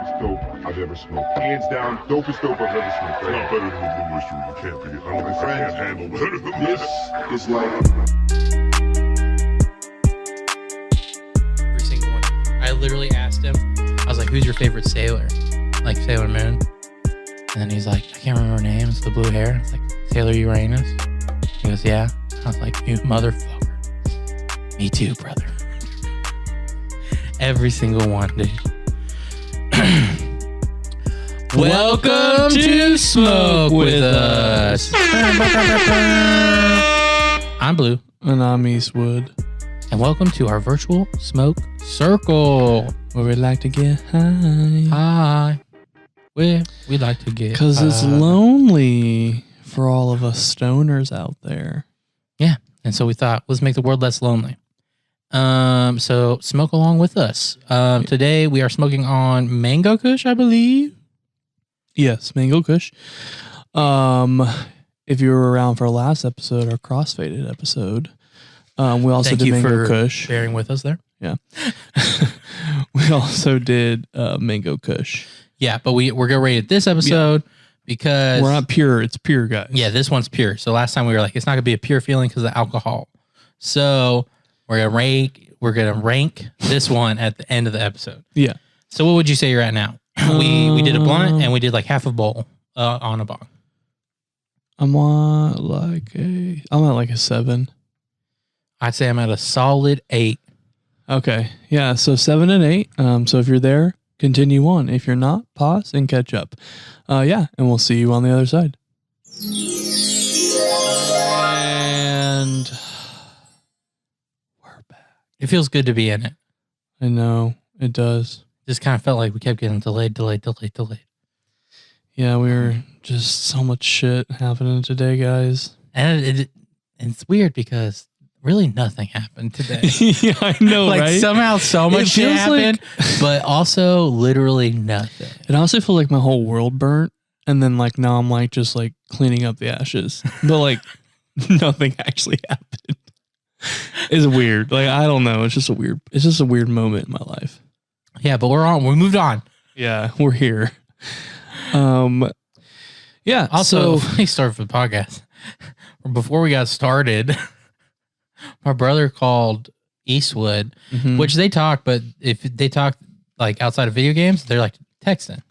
dopest dope I've ever smoked. Hands down, dopest dope I've ever smoked. It's not better than the Blue Oyster. You can't be. I don't think I can't handle better than This that. is like... Every single one. I literally asked him, I was like, who's your favorite sailor? Like Sailor Moon. And then he's like, I can't remember her name. It's the blue hair. I was like, Sailor Uranus. He goes, yeah. I was like, you motherfucker. Me too, brother. Every single one, dude. Welcome to Smoke with Us. I'm Blue. And I'm Eastwood. And welcome to our virtual smoke circle. Where we like to get high. Hi. Where we like to get Because it's lonely for all of us stoners out there. Yeah. And so we thought, let's make the world less lonely. So smoke along with us. Today we are smoking on Mango Kush, I believe. Yes, Mango Kush. If you were around for our last episode, our crossfaded episode, we also Thank did you Mango for Kush. bearing with us there. Yeah. We also did Mango Kush. Yeah, but we're going to rate it this episode because... We're not pure. It's pure, guys. Yeah, this one's pure. So last time we were like, it's not going to be a pure feeling because of the alcohol. So we're going to rank this one at the end of the episode. Yeah. So what would you say you're at now? We did a blunt and we did like half a bowl on a bong. I'm at like a 7. I'd say I'm at a solid 8. Okay. Yeah. So 7 and 8. So if you're there, continue on. If you're not, pause and catch up. Yeah. And we'll see you on the other side. And we're back. It feels good to be in it. I know it does. Just kind of felt like we kept getting delayed. Yeah. We were just so much shit happening today, guys. And it's weird because really nothing happened today. Yeah, I know, Like right? somehow so much shit feels happened, but also literally nothing. It honestly feels like my whole world burnt. And then like now I'm like just like cleaning up the ashes. But like nothing actually happened. It's weird. Like I don't know. It's just a weird moment in my life. Yeah, but we moved on. Yeah, we're here. Yeah. Also, So, let me start for the podcast. Before we got started, my brother called Eastwood, mhm. which they talk, but if they talk like outside of video games, they're like texting.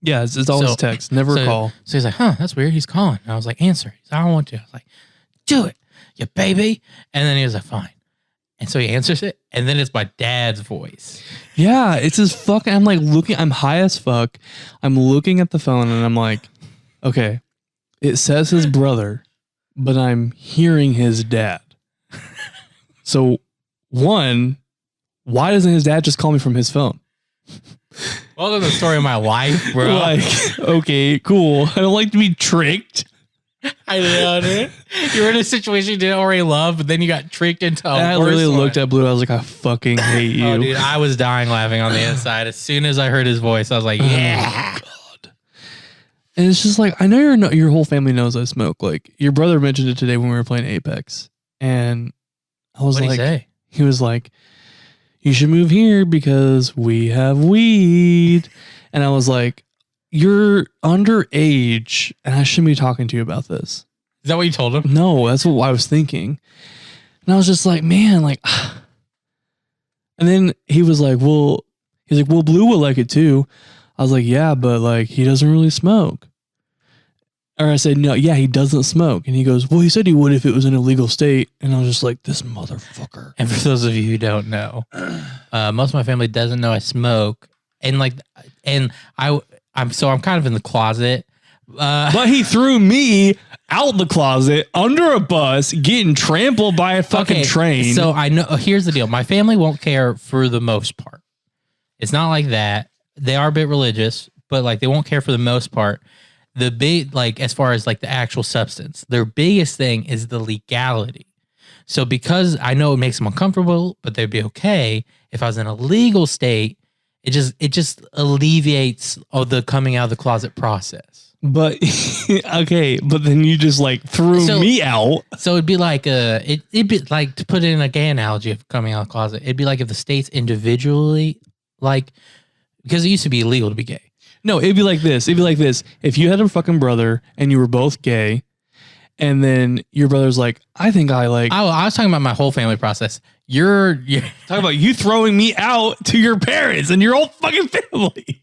yeah, it's always So- text, never a call. So he's like, huh, that's weird. He's calling. And I was like, answer. He's like, I don't want to. I was like, do it, you baby. And then he was like, fine. And so he answers it. And then it's my dad's voice. Yeah, it's his fucking. I'm high as fuck. I'm looking at the phone and I'm like, okay, it says his brother, but I'm hearing his dad. So, one, why doesn't his dad just call me from his phone? Welcome to the story of my life, bro. Like, okay, cool. I don't like to be tricked. I know, dude. You were in a situation you didn't already love, but then you got tricked into a And I worse literally one. looked at Blue. I was like, I fucking hate you. Oh, dude, I was dying laughing on the inside. As soon as I heard his voice, I was like, yeah. God. And it's just like, I know your whole family knows I smoke. Like, your brother mentioned it today when we were playing Apex. And I was What'd like, he say? he was like, you should move here because we have weed. And I was like, you're underage and I shouldn't be talking to you about this. Is that what you told him? No, that's what I was thinking. And I was just like, man, like, and then he was like, well, Blue will like it too. I was like, yeah, but like, he doesn't really smoke. Or I said, no, yeah, he doesn't smoke. And he goes, well, he said he would if it was an illegal state. And I was just like, this motherfucker. And for those of you who don't know, most of my family doesn't know I smoke. And like, and I'm kind of in the closet. But he threw me out the closet under a bus, getting trampled by a fucking train. So I know, here's the deal. My family won't care for the most part. It's not like that. They are a bit religious, but like they won't care for the most part. The big, like, as far as like the actual substance, their biggest thing is the legality. So because I know it makes them uncomfortable, but they'd be okay if I was in a legal state, it just alleviates the coming out of the closet process. But okay, but then you just like threw me out. So it'd be like it'd be like, to put it in a gay analogy of coming out of the closet, it'd be like if the states individually like because it used to be illegal to be gay. No, it'd be like this. It'd be like this. If you had a fucking brother and you were both gay, and then your brother's like, I think I like. I was talking about my whole family process. You're talking about you throwing me out to your parents and your whole fucking family.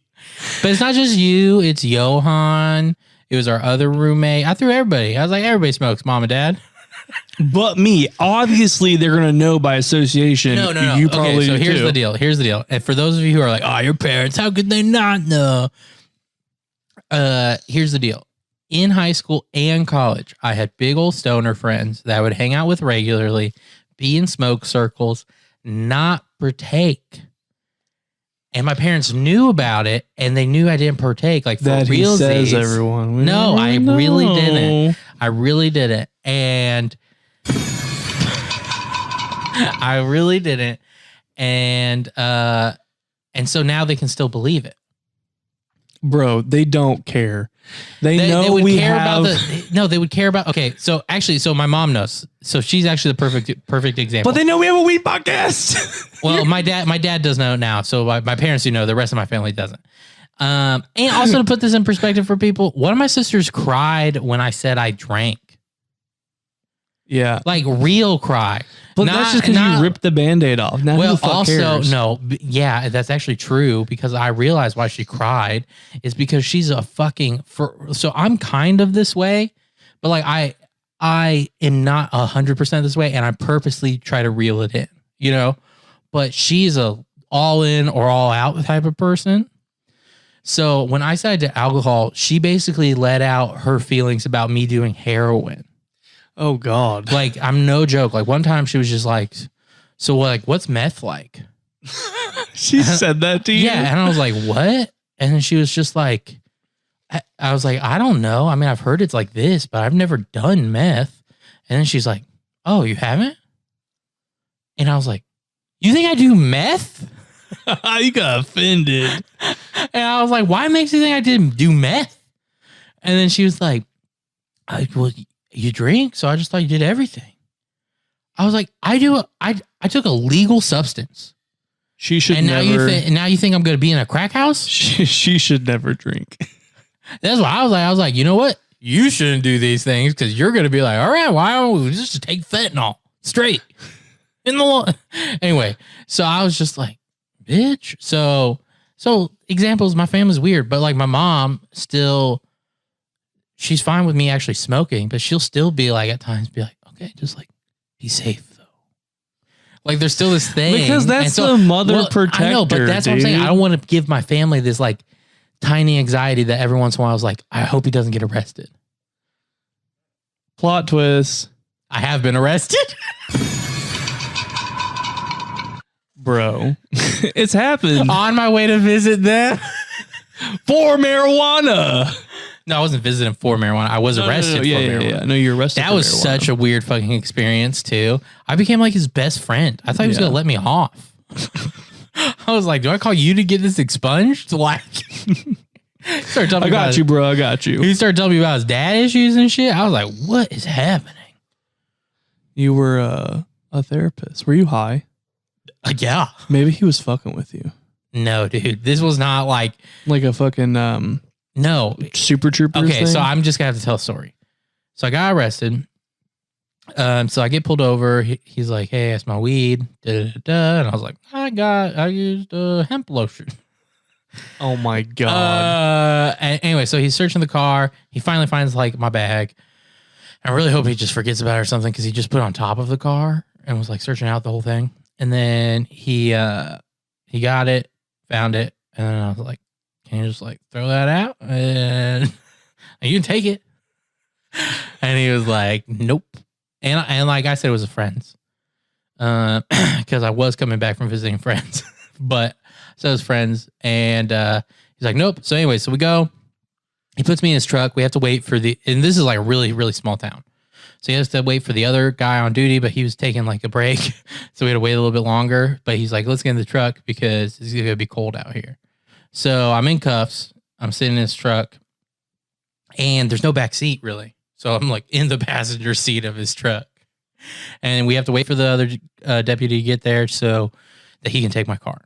But it's not just you. It's Johan. It was our other roommate. I threw everybody. I was like, everybody smokes, mom and dad. But me, obviously, they're gonna know by association. No. You probably okay, so do here's too. the deal. Here's the deal. And for those of you who are like, oh, your parents, how could they not know? Here's the deal. In high school and college, I had big old stoner friends that I would hang out with regularly, be in smoke circles, not partake. And my parents knew about it, and they knew I didn't partake. Like for that he real, says everyone. No, I know. really didn't. I really didn't, and I really didn't, and so now they can still believe it. Bro, they don't care. They know they would we care have. they would care about. Okay, so actually, my mom knows. So she's actually the perfect example. But they know we have a weed podcast. Well, my dad does know now. So my parents do know. The rest of my family doesn't. And also to put this in perspective for people, one of my sisters cried when I said I drank. Yeah, Like real cry. but that's just because you ripped the Band-Aid off. Now who Well, the fuck also cares? no, yeah, that's actually true because I realized why she cried is because she's a fucking. So I'm kind of this way, but like I am not 100% this way, and I purposely try to reel it in, you know. But she's a all in or all out type of person. So when I said to alcohol, she basically let out her feelings about me doing heroin. Oh God. Like, I'm no joke. Like one time she was just like, so like, what's meth like? She said that to you? Yeah. And I was like, what? And then she was just like, I was like, I don't know. I mean, I've heard it's like this, but I've never done meth. And then she's like, oh, you haven't? And I was like, you think I do meth? You got offended. And I was like, why makes you think I didn't do meth? And then she was like, well, you drink, so I just thought you did everything. I was like, I took a legal substance. She should And never. now you think I'm going to be in a crack house? She should never drink. That's what I was like. I was like, you know what? You shouldn't do these things because you're going to be like, all right, why don't we just take fentanyl straight in the law? Anyway, so I was just like, bitch. So examples, my family's weird, but like my mom still, she's fine with me actually smoking, but she'll still be like, at times be like, okay, just like be safe though. Like there's still this thing. Because that's the mother protector. I know, but that's what I'm saying. I don't want to give my family this like tiny anxiety that every once in a while I was like, I hope he doesn't get arrested. Plot twist. I have been arrested. Bro, it's happened. On my way to visit them. For marijuana. No, I wasn't visiting for marijuana. I was arrested for marijuana. Yeah. No, you're arrested. That was such a weird fucking experience too. I became like his best friend. I thought he was Yeah. gonna let me off. I was like, do I call you to get this expunged? Like, started telling me I got about you, bro. I got you. He started telling me about his dad issues and shit. I was like, what is happening? You were a therapist. Were you high? Yeah. Maybe he was fucking with you. No, dude. This was not like a fucking no. Super Troopers Okay, thing? so I'm just gonna have to tell a story. So I got arrested. So I get pulled over. He's like, "Hey, that's my weed." Da, da, da. And I was like, I used hemp lotion. Oh my God. Anyway, so he's searching the car. He finally finds like my bag. I really hope he just forgets about it or something because he just put it on top of the car and was like searching out the whole thing. And then he got it, found it, and then I was like, "Can you just like throw that out and you can take it?" And he was like, "Nope." And like I said, it was a friend's, because I was coming back from visiting friends, but so it was friends, and he's like, "Nope." So anyway, so we go. He puts me in his truck. We have to wait for and this is like a really, really small town. So he has to wait for the other guy on duty, but he was taking like a break. So we had to wait a little bit longer, but he's like, let's get in the truck because it's going to be cold out here. So I'm in cuffs. I'm sitting in his truck and there's no back seat really. So I'm like in the passenger seat of his truck and we have to wait for the other deputy to get there so that he can take my car.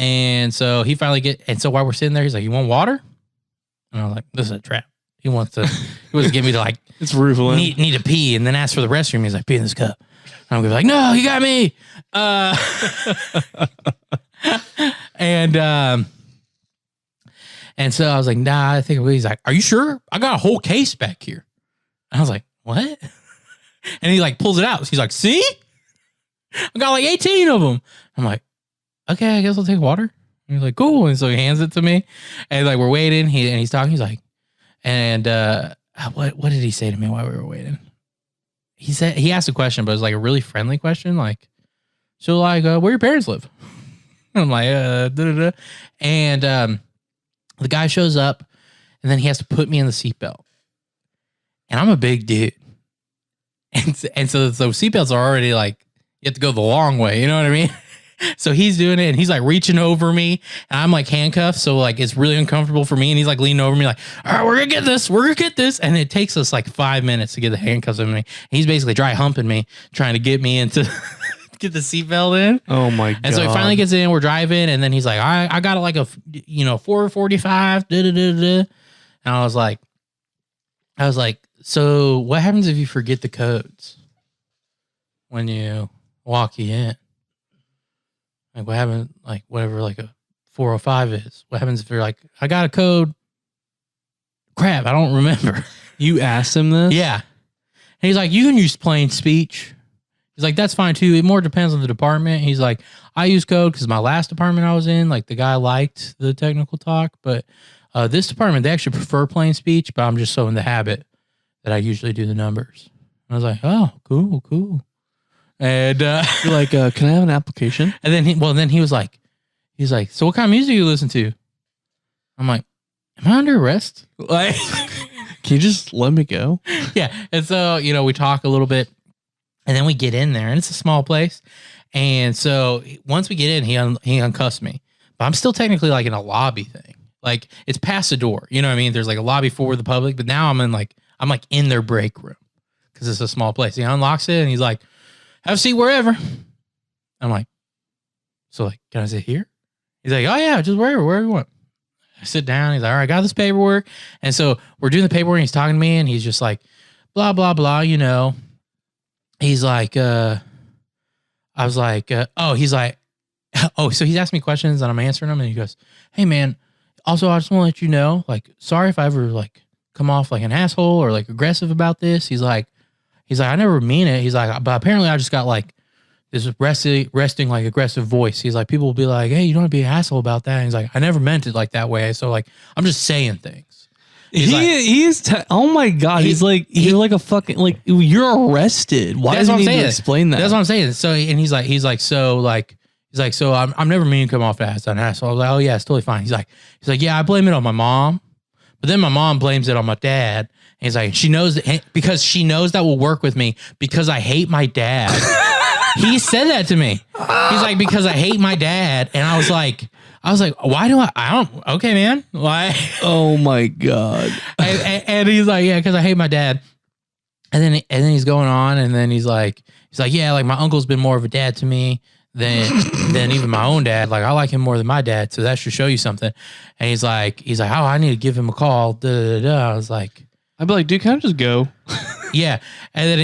And so he finally and so while we're sitting there, he's like, "You want water?" And I was like, "This is a trap. He wants to get me to like, It's ruthless. need to pee and then ask for the restroom." He's like, "Pee in this cup." And I'm gonna be like, "No, you got me." And so I was like, "Nah, I think." He's like, "Are you sure? I got a whole case back here." And I was like, "What?" And he like pulls it out. He's like, "See? I got like 18 of them." I'm like, "Okay, I guess I'll take water." And he's like, "Cool." And so he hands it to me, and like we're waiting. He's talking. He's like, and what did he say to me while we were waiting? He asked a question, but it was like a really friendly question, like, "So like, where your parents live?" I'm like, da-da-da. And the guy shows up, and then he has to put me in the seatbelt, and I'm a big dude, and so seatbelts are already like you have to go the long way. You know what I mean? So he's doing it, and he's like reaching over me, and I'm like handcuffed, so like it's really uncomfortable for me. And he's like leaning over me, like, "All right, we're gonna get this," and it takes us like 5 minutes to get the handcuffs on me. And he's basically dry humping me, trying to get me into get the seatbelt in. Oh my god! And so he finally gets in. We're driving, and then he's like, "I got like a 445." And I was like, "So what happens if you forget the codes when you walk you in? Like what happens, like whatever like a 405 is? What happens if you're like, I got a code? Crap, I don't remember." You asked him this? Yeah. And he's like, "You can use plain speech." He's like, "That's fine too. It more depends on the department." He's like, "I use code because my last department I was in, like the guy liked the technical talk, but this department, they actually prefer plain speech, but I'm just so in the habit that I usually do the numbers." And I was like, "Oh, cool. And You're like, can I have an application? and then he was like, "So what kind of music do you listen to?" I'm like, "Am I under arrest?" Like, Can you just let me go? yeah. And so, we talk a little bit, and then we get in there, and it's a small place. And so once we get in, he uncuffs me, but I'm still technically like in a lobby thing. Like it's past the door. You know what I mean? There's like a lobby for the public, but now I'm in their break room because it's a small place. He unlocks it, and he's like, "Have a seat wherever." I'm like, "So like, can I sit here?" He's like, "Oh yeah, just wherever you want." I sit down. He's like, "All right, I got this paperwork." And so we're doing the paperwork, and he's talking to me, and he's just like, blah, blah, blah, He's like, I was like, he's like, so he's asking me questions, and I'm answering them, and he goes, "Hey man, also I just want to let you know, like, sorry if I ever like come off like an asshole or like aggressive about this." He's like, "I never mean it." He's like, "But apparently I just got like this resting like aggressive voice." He's like, "People will be like, hey, you don't want to be an asshole about that." And he's like, "I never meant it like that way. So like, I'm just saying things." Oh my god! He's like, you're like a fucking like you're arrested. Why does he need to explain that? That's what I'm saying. So and he's like, so I'm never meaning to come off as an asshole. I was like, "Oh yeah, it's totally fine." He's like, "Yeah, I blame it on my mom, but then my mom blames it on my dad." And he's like, she knows that because she knows that will work with me because I hate my dad. He said that to me. He's like, "Because I hate my dad." And I was like, "Why do I don't, okay, man. Why?" Oh my god. And he's like, "Yeah, because I hate my dad." And then he's going on, and then he's like, "Yeah, like my uncle's been more of a dad to me than even my own dad. Like I like him more than my dad, so that should show you something." And he's like, "Oh, I need to give him a call." I was like, I'd be like, "Dude, can I just go?" Yeah. And then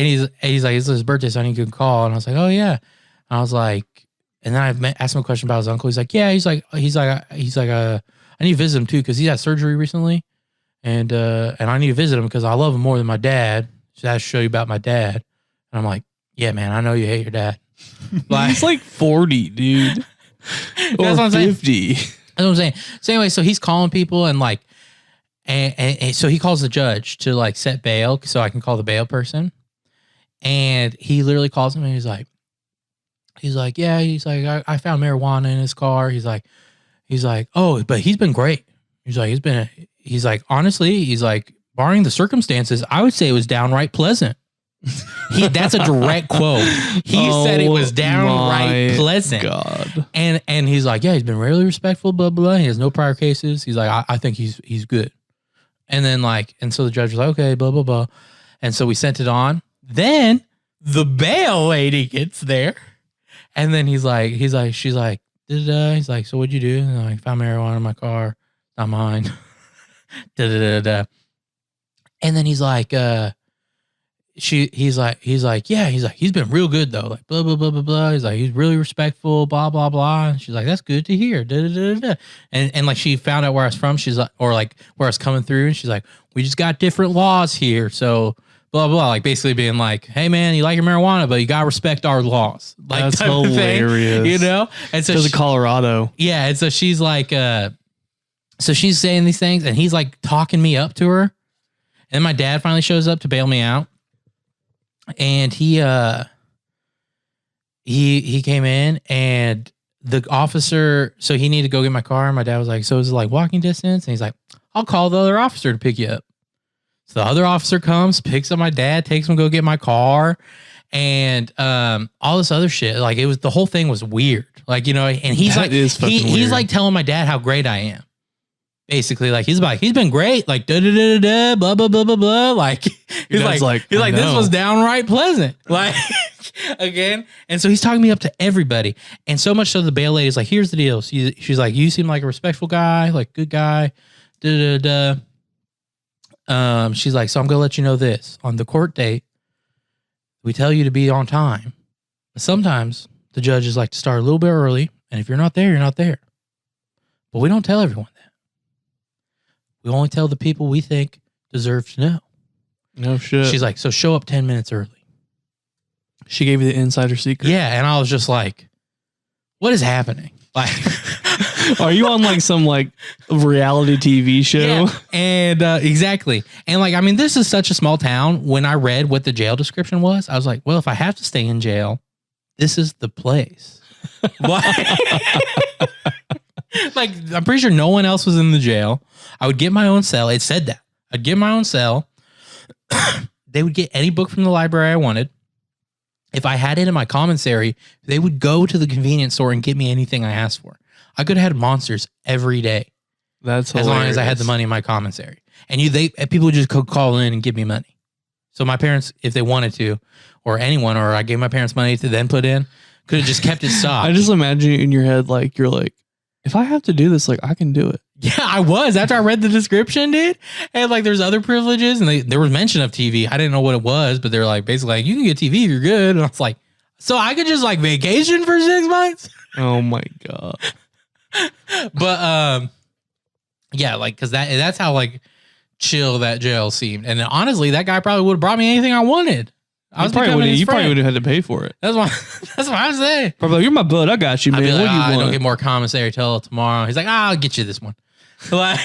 he's like, "It's his birthday, so I need to call." And I was like, "Oh yeah." And I was like, and then I asked him a question about his uncle. He's like, "Yeah." He's like, I need to visit him too because he's had surgery recently, and I need to visit him because I love him more than my dad. So I have to show you about my dad. And I'm like, "Yeah, man, I know you hate your dad." Like, he's like 40, dude, or what I'm 50. That's what I'm saying. So anyway, so he's calling people and like. And so he calls the judge to like set bail so I can call the bail person. And he literally calls him and he's like, "Yeah," he's like, I found marijuana in his car. He's like, "Oh, but he's been great." He's like, "Honestly," he's like, "barring the circumstances, I would say it was downright pleasant." That's a direct quote. He said it was downright pleasant. God. And he's like, "Yeah, he's been really respectful, blah, blah, blah. He has no prior cases." He's like, I think he's good. And then and so the judge was like, "Okay, blah, blah, blah." And so we sent it on. Then the bail lady gets there. And then she's like, da-da-da. He's like, so what'd you do? And I'm like, found marijuana in my car. Not mine. Da-da-da-da. And then he's like, he's like, yeah, he's been real good though. Like, blah, blah, blah, blah, blah. He's like, he's really respectful, blah, blah, blah. And she's like, that's good to hear. Da, da, da, da. And like, she found out where I was from. She's like, or like where I was coming through. And she's like, we just got different laws here. So blah, blah, like basically being like, hey man, you like your marijuana, but you got to respect our laws. Like, That's type of thing, hilarious. you know? And so Because of Colorado. yeah. And so she's like, so she's saying these things and he's like talking me up to her. And my dad finally shows up to bail me out. And he came in and the officer, so he needed to go get my car. And my dad was like, so is it like walking distance? And he's like, I'll call the other officer to pick you up. So the other officer comes, picks up my dad, takes him to go get my car and all this other shit. Like the whole thing was weird. Like, you know, and he's That like, is fucking he's weird. like telling my dad how great I am. Basically, like he's been great, like da da da da blah blah blah blah blah. Like he's Dad's like, he's I like this know. was downright pleasant. Like again, and so he's talking me up to everybody, and so much so the bail lady's like, here's the deal. She's like, you seem like a respectful guy, like good guy. Da da da. She's like, so I'm gonna let you know this on the court date. We tell you to be on time, but sometimes the judges like to start a little bit early, and if you're not there, you're not there. But we don't tell everyone that. We only tell the people we think deserve to know. No shit. She's like, so show up 10 minutes early. She gave you the insider secret. Yeah. And I was just like, what is happening? Like, Are you on like some like reality TV show? yeah. And exactly. And like, I mean, this is such a small town. When I read what the jail description was, I was like, well, if I have to stay in jail, this is the place. Like, I'm pretty sure no one else was in the jail. I would get my own cell. It said that. I'd get my own cell. They would get any book from the library I wanted. If I had it in my commissary, they would go to the convenience store and get me anything I asked for. I could have had monsters every day. That's as hilarious. long as I had the money in my commissary. And people would just call in and give me money. So my parents, if they wanted to, or anyone, or I gave my parents money to then put in, could have just kept it stocked. I just imagine in your head, like, you're like, if I have to do this, like, I can do it. Yeah, I was. After I read the description, dude, and like there's other privileges, and there was mention of TV. I didn't know what it was, but they're like basically like, you can get TV if you're good. And I was like, so I could just like vacation for 6 months? Oh my God. But yeah, like because that's how like chill that jail seemed. And honestly, that guy probably would have brought me anything I wanted. You probably would have had to pay for it. That's what I'm saying. Probably like, you're my bud. I got you, man. I'd be like, What do you I want? don't get more commissary till tomorrow. He's like, I'll get you this one. Like,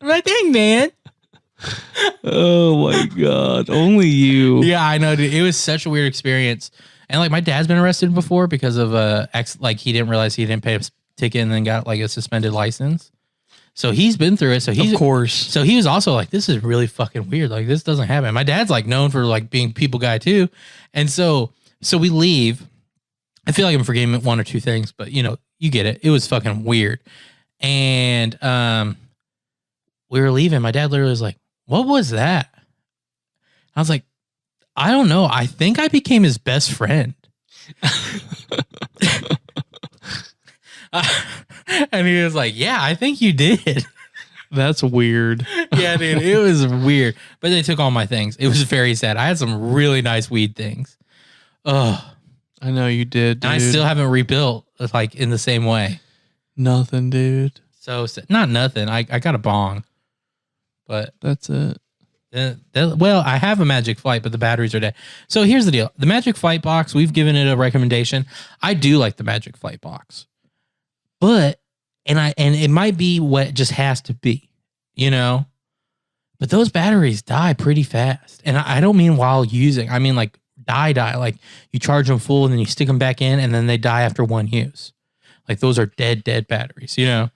I'm like, dang, man. Oh my God. Only you. Yeah, I know, dude. It was such a weird experience. And like my dad's been arrested before because of like he didn't realize he didn't pay a ticket and then got like a suspended license. So he's been through it. So he's Of course. So he was also like, this is really fucking weird. Like this doesn't happen. My dad's like known for like being people guy too. And so we leave. I feel like I'm forgetting one or two things, but you know, you get it. It was fucking weird. And we were leaving. My dad literally was like, what was that? I was like, I don't know. I think I became his best friend. And he was like, yeah, I think you did. That's weird. Yeah, dude, it was weird. But they took all my things. It was very sad. I had some really nice weed things. Oh, I know you did, dude. and I still haven't rebuilt like in the same way. Nothing, dude. So not nothing. I got a bong, but That's it. well, I have a Magic Flight, but the batteries are dead. So here's the deal: the Magic Flight box. We've given it a recommendation. I do like the Magic Flight box, but and it might be what it just has to be, you know. But those batteries die pretty fast, and I don't mean while using. I mean like die. Like you charge them full and then you stick them back in, and then they die after one use. Like those are dead batteries, you know.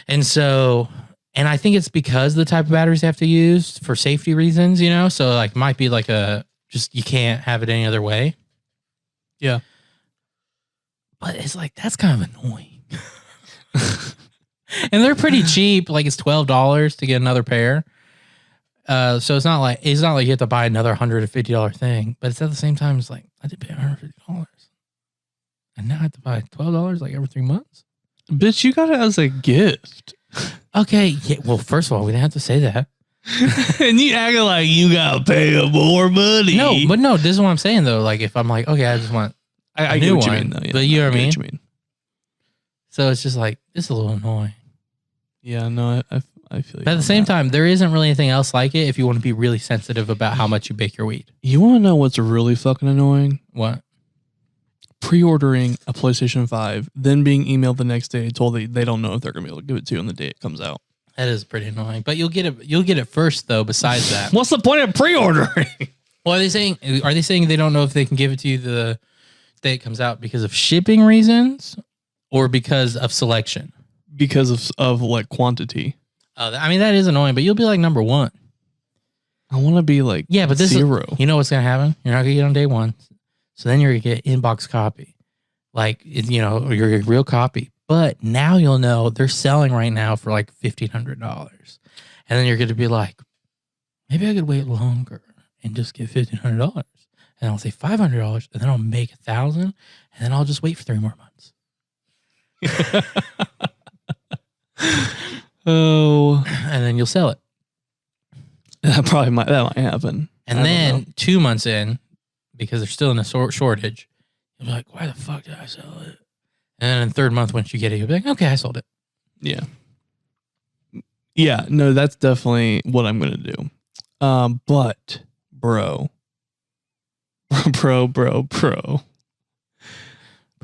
And so. And I think it's because of the type of batteries they have to use for safety reasons, you know? So like might be like you can't have it any other way. Yeah. But it's like, that's kind of annoying. And they're pretty cheap. Like it's $12 to get another pair. So it's not like you have to buy another $150 thing, but it's at the same time, it's like, I did pay $150. And now I have to buy $12 like every 3 months. Bitch, you got it as a gift. Okay. Yeah. Well, first of all, we didn't have to say that. And you acting like you gotta pay him more money. No, this is what I'm saying though. Like if I'm like, okay, I just want I a get new what you one, mean though. Yeah, but you know what I get mean? you mean. So it's just like, it's a little annoying. Yeah, no, I feel you. But at the same time, there isn't really anything else like it if you want to be really sensitive about how much you bake your weed. You want to know what's really fucking annoying? What? Pre-ordering a PlayStation 5, then being emailed the next day told they don't know if they're gonna be able to give it to you on the day it comes out. That is pretty annoying. But you'll get it first though, besides that. What's the point of pre-ordering? Well, are they saying they don't know if they can give it to you the day it comes out because of shipping reasons or because of selection? Because of like quantity. I mean, that is annoying, but you'll be like number one. I want to be like Yeah, but this zero. You know what's gonna happen? You're not gonna get on day one, so then you're gonna get inbox copy, like your real copy. But now you'll know they're selling right now for like $1,500, and then you're gonna be like, maybe I could wait longer and just get $1,500, and I'll say $500, and then I'll make $1,000, and then I'll just wait for 3 more months. Oh, And then you'll sell it. that might happen. And I don't then know. 2 months in, because they're still in a shortage, you'll be like, why the fuck did I sell it? And then in the 3rd month, once you get it, you'll be like, okay, I sold it. Yeah, no, that's definitely what I'm gonna do. But bro,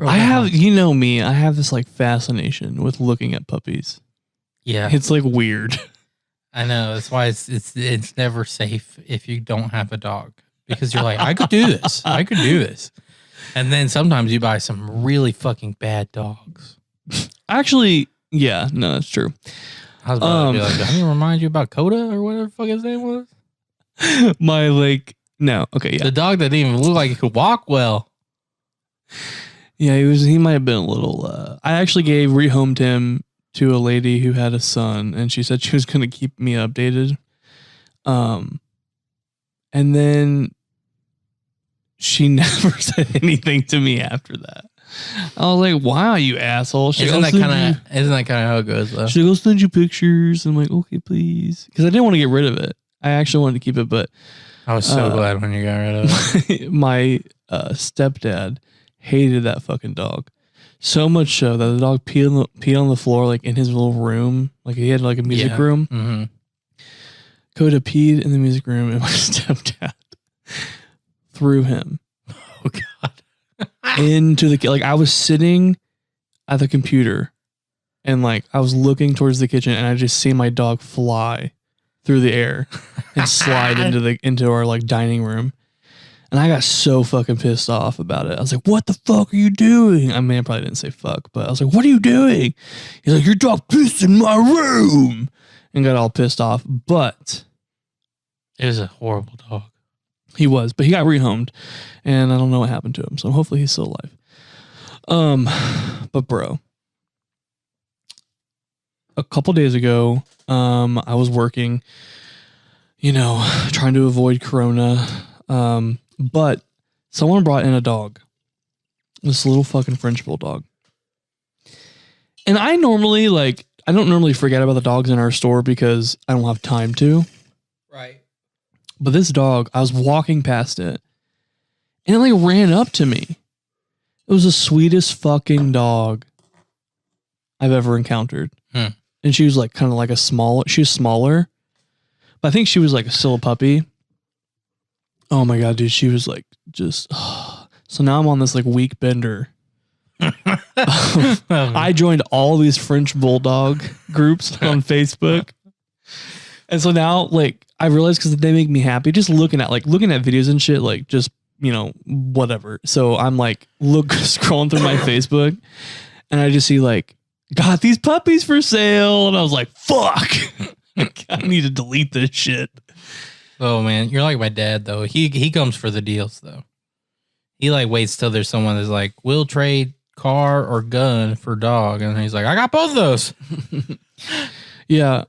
I have, you know me, I have this like fascination with looking at puppies. Yeah, It's like weird. I know. That's why it's never safe if you don't have a dog, because you're like, I could do this. I could do this. And then sometimes you buy some really fucking bad dogs. Actually, yeah, no, that's true. I was about to be like, doesn't it remind you about Coda or whatever the fuck his name was? My like, no, okay, yeah. The dog that didn't even look like he could walk well. Yeah, he might have been a little, I actually rehomed him to a lady who had a son, and she said she was going to keep me updated. And then she never said anything to me after that. I was like, wow, you asshole. Isn't that kind of how it goes though? She'll go send you pictures. I'm like, okay, please. Because I didn't want to get rid of it. I actually wanted to keep it, but I was so glad when you got rid of it. my stepdad hated that fucking dog. So much so that the dog peed on the floor, like in his little room. Like he had like a music room. Mm-hmm. Coda peed in the music room, and my stepdad threw him Oh God. into the, like I was sitting at the computer and like I was looking towards the kitchen, and I just see my dog fly through the air and slide into our like dining room. And I got so fucking pissed off about it. I was like, what the fuck are you doing? I mean, I probably didn't say fuck, but I was like, what are you doing? He's like, your dog pissed in my room, and got all pissed off. But It was a horrible dog. he but he got rehomed, and I don't know what happened to him. So hopefully he's still alive. But bro, a couple days ago, I was working, trying to avoid Corona. But someone brought in a dog, this little fucking French bulldog. And I don't normally forget about the dogs in our store because I don't have time to. Right. But this dog, I was walking past it, and it like ran up to me. It was the sweetest fucking dog I've ever encountered. And she was like kind of like she was smaller, but I think she was like still a puppy. Oh my God, dude. She was like just, so now I'm on this like week bender. I joined all these French bulldog groups on Facebook. And so now like I realized, because they make me happy just looking at videos and shit, like just, whatever. So I'm like, scrolling through my Facebook, and I just see like, got these puppies for sale. And I was like, fuck, I need to delete this shit. Oh man, you're like my dad though. He comes for the deals though. He like waits till there's someone that's like, we'll trade car or gun for dog, and he's like, I got both of those. Yeah.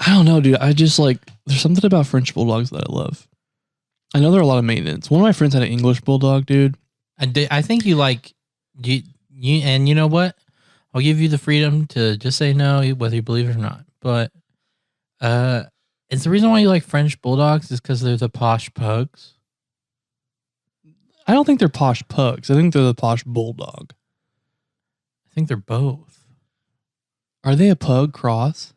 I don't know, dude. I just like, there's something about French bulldogs that I love. I know they're a lot of maintenance. One of my friends had an English bulldog, dude. I think you like And you know what? I'll give you the freedom to just say no, whether you believe it or not. But it's the reason why you like French bulldogs is because they're the posh pugs. I don't think they're posh pugs. I think they're the posh bulldog. I think they're both. Are they a pug cross?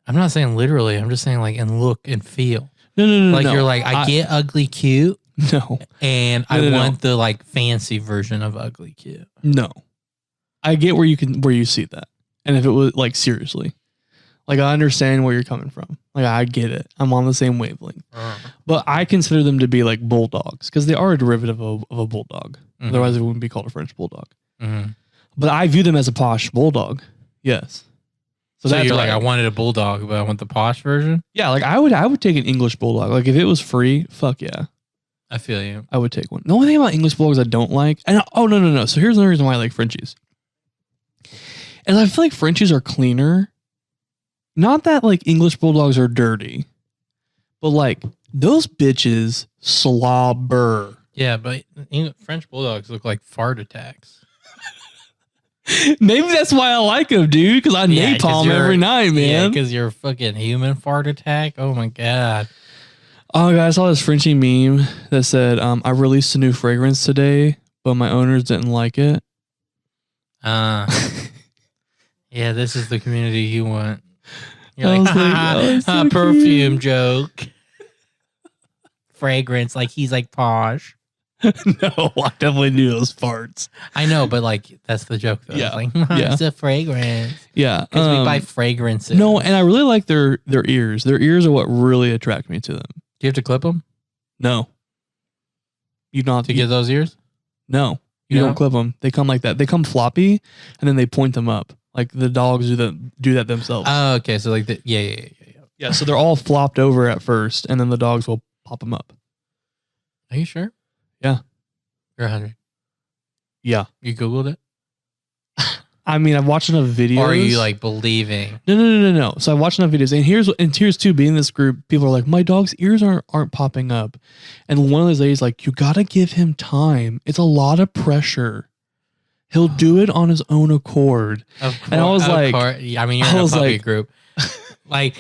I'm not saying literally. I'm just saying like in look and feel. No. Like you're like, I get ugly cute. No. And I want the like fancy version of ugly cute. No. I get where you see that. And if it was like seriously. Like I understand where you're coming from. Like I get it. I'm on the same wavelength. But I consider them to be like bulldogs because they are a derivative of a bulldog. Mm-hmm. Otherwise it wouldn't be called a French bulldog. Mm-hmm. But I view them as a posh bulldog. Yes. So that's you're like, I wanted a bulldog, but I want the posh version? Yeah, like I would take an English bulldog. Like if it was free, fuck yeah. I feel you. I would take one. The only thing about English bulldogs I don't like, and no. So here's the reason why I like Frenchies. And I feel like Frenchies are cleaner. Not that like English bulldogs are dirty, but like those bitches slobber. Yeah, but French bulldogs look like fart attacks. Maybe that's why I like them, dude. Because I napalm every night, man. Yeah, because you're a fucking human fart attack. Oh my god. Oh, guys, I saw this Frenchie meme that said, I released a new fragrance today, but my owners didn't like it. Yeah, this is the community you want. You're like, so perfume joke. Fragrance, like he's like posh. No, I definitely knew those farts. I know, but like that's the joke though. Yeah. Like, it's a fragrance. Yeah. Because we buy fragrances. No, and I really like their ears. Their ears are what really attract me to them. Do you have to clip them? No. You not to get those ears? No. You don't clip them. They come like that. They come floppy and then they point them up. Like the dogs do that themselves. Oh, okay. So like yeah. Yeah, so they're all flopped over at first and then the dogs will pop them up. Are you sure? Yeah. You're 100. Yeah. You Googled it? I mean, I've watched enough videos. Or are you like believing? No. So I watched enough videos, and here's too. Being in this group, people are like, my dog's ears aren't popping up, and one of those ladies like, you gotta give him time. It's a lot of pressure. He'll do it on his own accord. And I was like, I mean, you're in a puppy group. Like,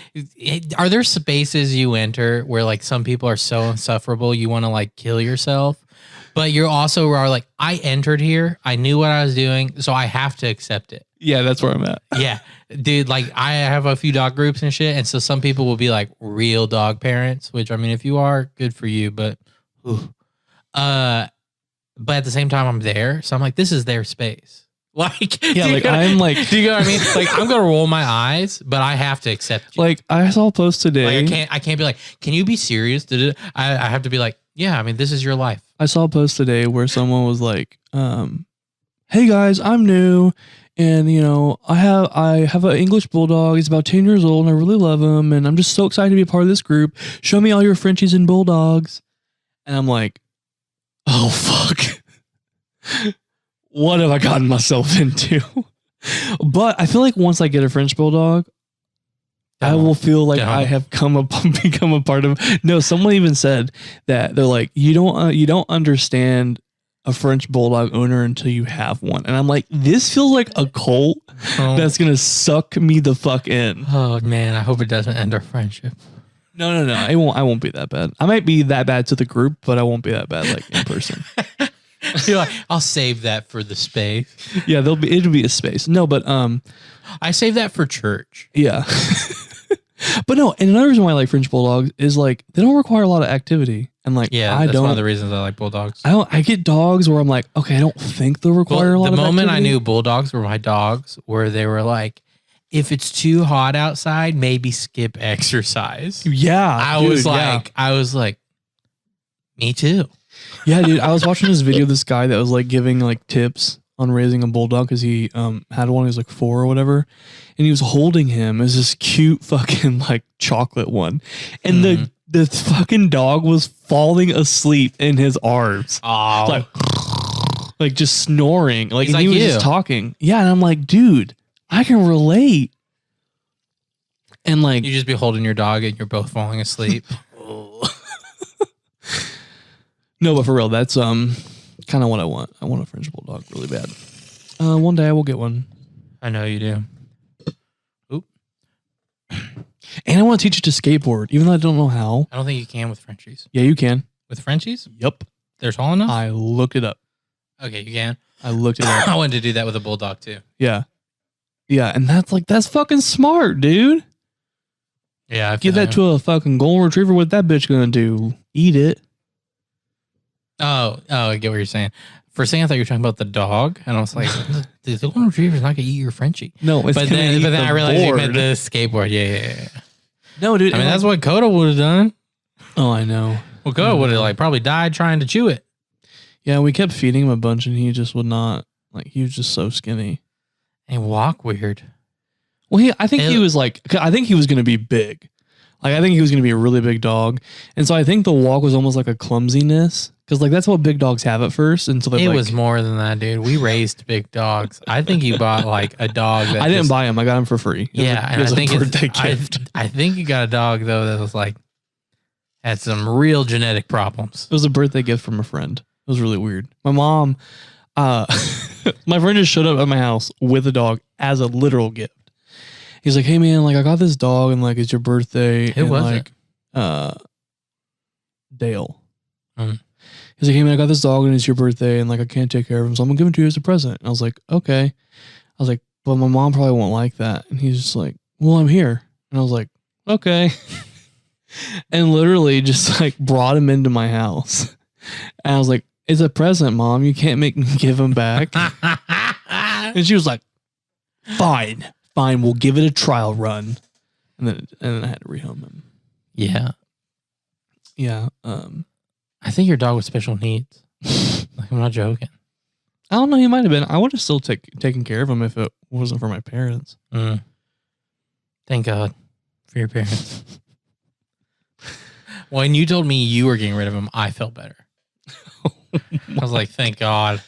are there spaces you enter where like some people are so insufferable you want to like kill yourself? But you're also are like, I entered here. I knew what I was doing. So I have to accept it. Yeah, that's where I'm at. Yeah. Dude, like I have a few dog groups and shit. And so some people will be like real dog parents, which I mean, if you are, good for you. But at the same time, I'm there. So I'm like, this is their space. Like, yeah, like I'm like, do you know what I mean? Like I'm going to roll my eyes, but I have to accept you. Like I saw a post today. Like, I can't be like, can you be serious? I have to be like, yeah, I mean, this is your life. I saw a post today where someone was like, hey guys, I'm new. And you know, I have an English bulldog. He's about 10 years old and I really love him. And I'm just so excited to be a part of this group. Show me all your Frenchies and bulldogs. And I'm like, oh, fuck. What have I gotten myself into? But I feel like once I get a French bulldog, I will feel like I have become a part of. No, someone even said that they're like, you don't understand a French bulldog owner until you have one, and I'm like, this feels like a cult that's gonna suck me the fuck in. Oh man, I hope it doesn't end our friendship. No, it won't. I won't be that bad. I might be that bad to the group, but I won't be that bad like in person. You're like, I'll save that for the space. Yeah, it'll be a space. No, but I save that for church. Yeah. But no, and another reason why I like French bulldogs is like they don't require a lot of activity, and like that's one of the reasons I like bulldogs. I get dogs where I'm like, okay, I don't think they'll require a lot of activity. The moment I knew bulldogs were my dogs, where they were like, if it's too hot outside, maybe skip exercise. Yeah, I was like, me too. Yeah, dude. I was watching this video of this guy that was like giving like tips on raising a bulldog because he had one. He was like 4 or whatever, and he was holding him as this cute fucking like chocolate one, and the fucking dog was falling asleep in his arms. Oh, like just snoring. Like, and like he was just talking. Yeah, and I'm like, dude, I can relate. And like, you just be holding your dog and you're both falling asleep. No, but for real, that's kind of what I want. I want a French bulldog really bad. One day I will get one. I know you do. Oop. And I want to teach it to skateboard, even though I don't know how. I don't think you can with Frenchies. Yeah, you can. With Frenchies? Yep. They're tall enough? I looked it up. Okay, you can. I looked it up. I wanted to do that with a bulldog too. Yeah. Yeah, and that's fucking smart, dude. Yeah, I Give that to a fucking golden retriever. What that bitch gonna do? Eat it. Oh, I get what you're saying. For a second, I thought you were talking about the dog, and I was like, the golden retriever's not gonna eat your Frenchie. No, it's but gonna then eat I realized you board. meant the skateboard. Yeah. No, dude. I mean, that's what Coda would have done. Oh, I know. Well, Coda would have like probably died trying to chew it. Yeah, we kept feeding him a bunch, and he just would not. Like, he was just so skinny. And walk weird. Well, I think he was going to be big. Like, I think he was going to be a really big dog. And so I think the walk was almost like a clumsiness. Because, like, that's what big dogs have at first. Until It was more than that, dude. We raised big dogs. I think you bought, like, a dog that I didn't buy him. I got him for free. Yeah, it was and I think a birthday gift. I think you got a dog, though, that was, like, had some real genetic problems. It was a birthday gift from a friend. It was really weird. My mom, my friend just showed up at my house with a dog as a literal gift. He's like, hey man, like I got this dog and like it's your birthday. Who was it? Dale. Mm. He's like, hey man, I got this dog and it's your birthday and like I can't take care of him, so I'm gonna give him to you as a present. And I was like, okay. I was like, but my mom probably won't like that. And he's just like, well, I'm here. And I was like, okay. And literally just like brought him into my house. And I was like, it's a present, Mom. You can't make me give him back. And she was like, fine, we'll give it a trial run. And then I had to rehome him. Yeah. Yeah. I think your dog with special needs. Like, I'm not joking. I don't know. He might have been. I would have still taken care of him if it wasn't for my parents. Mm. Thank God for your parents. When you told me you were getting rid of him, I felt better. I was like, thank God.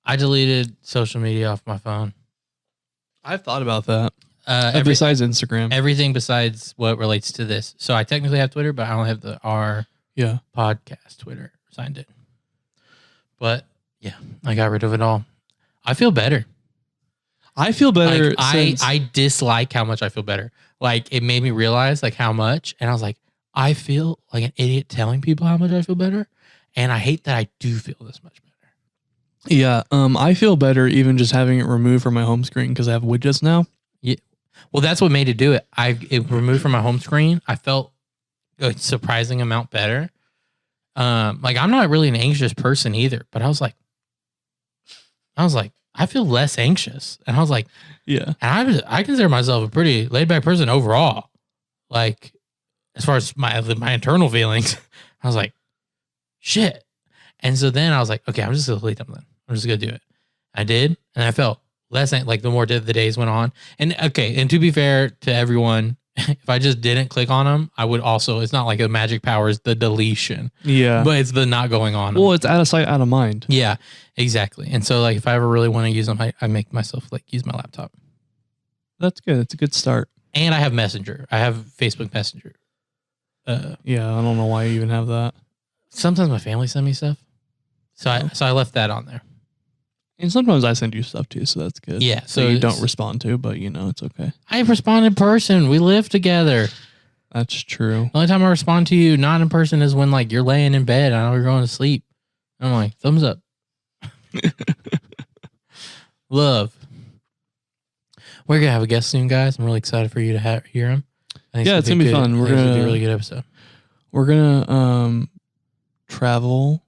I deleted social media off my phone. I've thought about that. Besides Instagram. Everything besides what relates to this. So I technically have Twitter, but I don't have our podcast Twitter signed in. But yeah, I got rid of it all. I feel better. I feel better. Like, I dislike how much I feel better. Like, it made me realize like how much, and I was like, I feel like an idiot telling people how much I feel better, and I hate that I do feel this much better. Yeah, I feel better even just having it removed from my home screen because I have widgets now. Yeah, well, that's what made it do it. It removed from my home screen. I felt a surprising amount better. Like, I'm not really an anxious person either, but I was like, I feel less anxious, and I was like, yeah, and I consider myself a pretty laid back person overall. Like, as far as my internal feelings, I was like, shit. And so then I was like, okay, I'm just going to delete them then. I'm just going to do it. I did. And I felt less like the more the days went on. And okay. And to be fair to everyone, if I just didn't click on them, I would also, it's not like a magic power is the deletion. Yeah. But it's the not going on. Well, it's out of sight, out of mind. Yeah, exactly. And so like, if I ever really want to use them, I make myself like use my laptop. That's good. It's a good start. And I have Messenger. I have Facebook Messenger. Yeah, I don't know why you even have that. Sometimes my family send me stuff, so I left that on there. And sometimes I send you stuff too, so that's good. Yeah, so you don't respond to, but you know it's okay. I respond in person. We live together. That's true. The only time I respond to you not in person is when like you're laying in bed. I know you're going to sleep. I'm like, thumbs up. Love. We're gonna have a guest soon, guys. I'm really excited for you to hear him. Yeah, it's gonna be fun. We're gonna be a really good episode. We're gonna travel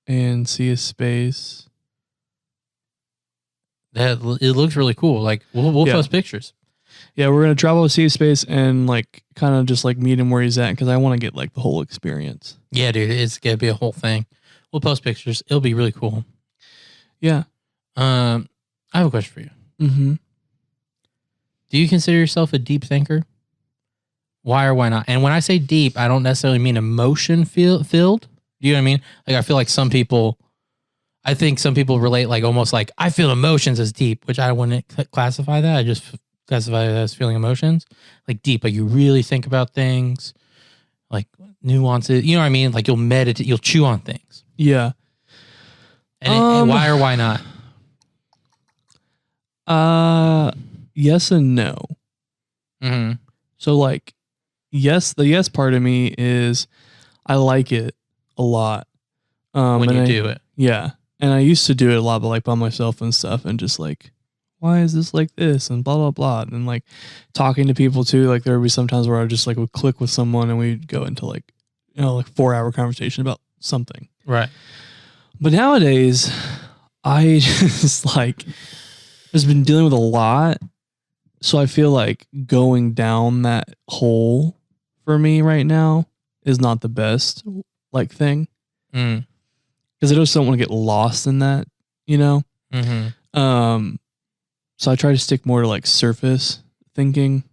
and see a space. It looks really cool. Like we'll post pictures. Yeah, we're gonna travel, see a space, and like kind of just like meet him where he's at because I want to get like the whole experience. Yeah, dude, it's gonna be a whole thing. We'll post pictures. It'll be really cool. Yeah. I have a question for you. Mm-hmm. Do you consider yourself a deep thinker? Why or why not? And when I say deep, I don't necessarily mean emotion filled. Do you know what I mean? Like, I feel like I think some people relate like almost like I feel emotions as deep, which I wouldn't classify that. I just classify it as feeling emotions. Like deep, like you really think about things. like nuances. You know what I mean? Like you'll meditate, you'll chew on things. Yeah. And why or why not? Yes and no. Mm-hmm. So like, yes, the yes part of me is I like it a lot. When you do it. Yeah. And I used to do it a lot, but like by myself and stuff, and just like, why is this like this? And blah, blah, blah. And like talking to people too. Like there would be sometimes where I just like would click with someone and we'd go into like, you know, like 4-hour conversation about something. Right. But nowadays, I just like, just been dealing with a lot. So I feel like going down that hole for me right now is not the best like thing. Mm. Because I just don't want to get lost in that, you know? Mm-hmm. So I try to stick more to like surface thinking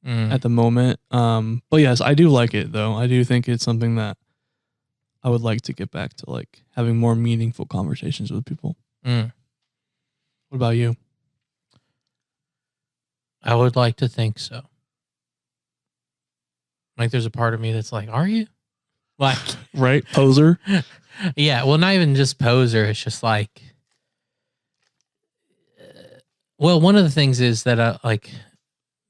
at the moment. But yes, I do like it though. I do think it's something that I would like to get back to, like having more meaningful conversations with people. Mm. What about you? I would like to think so. Like there's a part of me that's like, are you? Like, Right? Poser? yeah. Well, not even just poser. It's just like, well, one of the things is that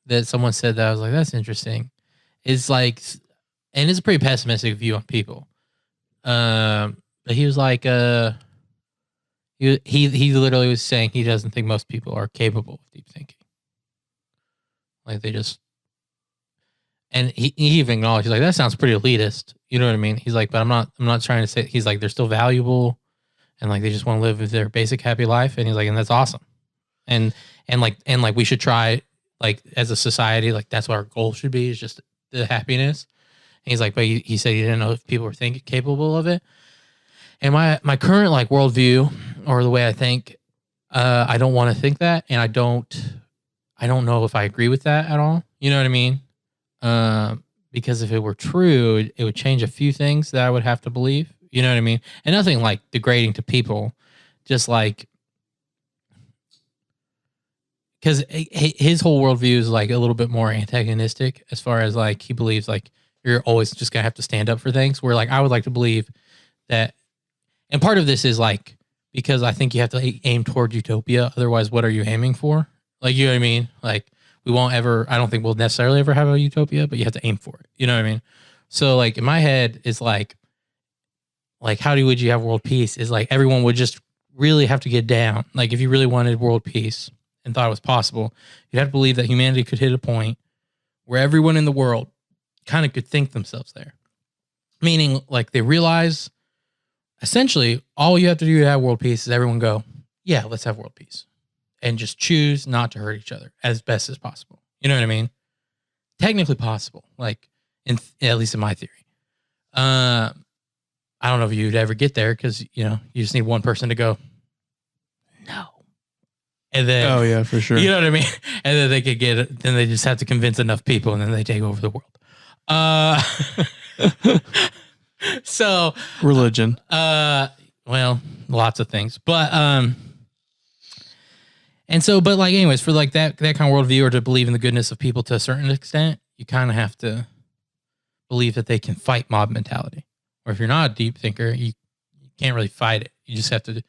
that someone said that I was like, that's interesting. Is like, and it's a pretty pessimistic view on people. But he was like, he literally was saying he doesn't think most people are capable of deep thinking. Like they just, and he even acknowledged, he's like, that sounds pretty elitist. You know what I mean? He's like, but I'm not trying to say, he's like, they're still valuable and like, they just want to live their basic happy life. And he's like, and that's awesome. And like we should try, like as a society, like that's what our goal should be, is just the happiness. And he's like, but he said he didn't know if people were capable of it. And my current like worldview or the way I think, I don't want to think that. And I don't know if I agree with that at all. You know what I mean? Because if it were true, it would change a few things that I would have to believe. You know what I mean? And nothing like degrading to people, just like, because his whole worldview is like a little bit more antagonistic as far as like he believes like you're always just gonna have to stand up for things. Where like I would like to believe that, and part of this is like because I think you have to aim toward utopia. Otherwise, what are you aiming for? Like, you know what I mean? Like we won't ever. I don't think we'll necessarily ever have a utopia, but you have to aim for it. You know what I mean? So like in my head is like would you have world peace? Is like everyone would just really have to get down. Like if you really wanted world peace and thought it was possible, you'd have to believe that humanity could hit a point where everyone in the world kind of could think themselves there. Meaning like they realize essentially all you have to do to have world peace is everyone go, yeah, let's have world peace. And just choose not to hurt each other as best as possible. You know what I mean? Technically possible, like at least in my theory. I don't know if you'd ever get there because, you know, you just need one person to go, no. And then, Oh yeah, for sure. you know what I mean? And then they could get it. Then they just have to convince enough people and then they take over the world. So Religion. Well, lots of things, but, and so, but like, anyways, for like that kind of worldview or to believe in the goodness of people to a certain extent, you kind of have to believe that they can fight mob mentality. Or if you're not a deep thinker, you can't really fight it. You just have to,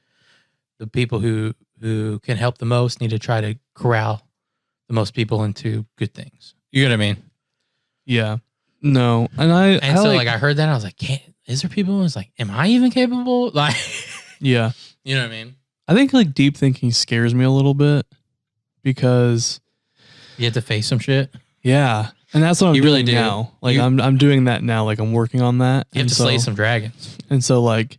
the people who can help the most need to try to corral the most people into good things. You know what I mean? Yeah. No. And so like I heard that, I was like, is there people who's like, am I even capable? Like, yeah. You know what I mean? I think like deep thinking scares me a little bit because you have to face some shit. Yeah. And that's what I'm You doing really do. now. Like I'm doing that now. Like I'm working on that. You have to slay some dragons. And so like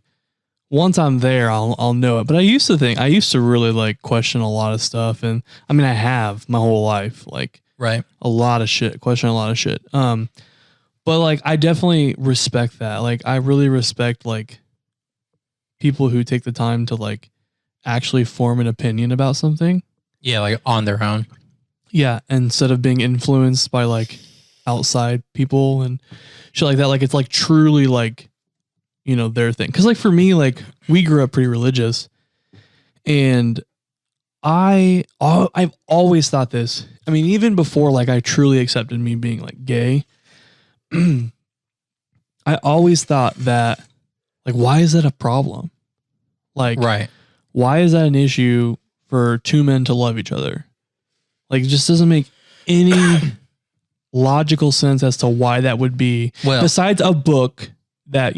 once I'm there, I'll know it. But I used to really like question a lot of stuff. And I mean, I have my whole life, like right. Question a lot of shit. But like, I definitely respect that. Like I really respect like people who take the time to like actually form an opinion about something. Yeah. Like on their own. Yeah. Instead of being influenced by like outside people and shit like that. Like it's like truly like, you know, their thing. Cause like for me, like we grew up pretty religious and I've always thought this. I mean, even before like I truly accepted me being like gay, I always thought that, like, why is that a problem? Like, Right. why is that an issue for two men to love each other? Like, it just doesn't make any logical sense as to why that would be. Well, Besides a book that,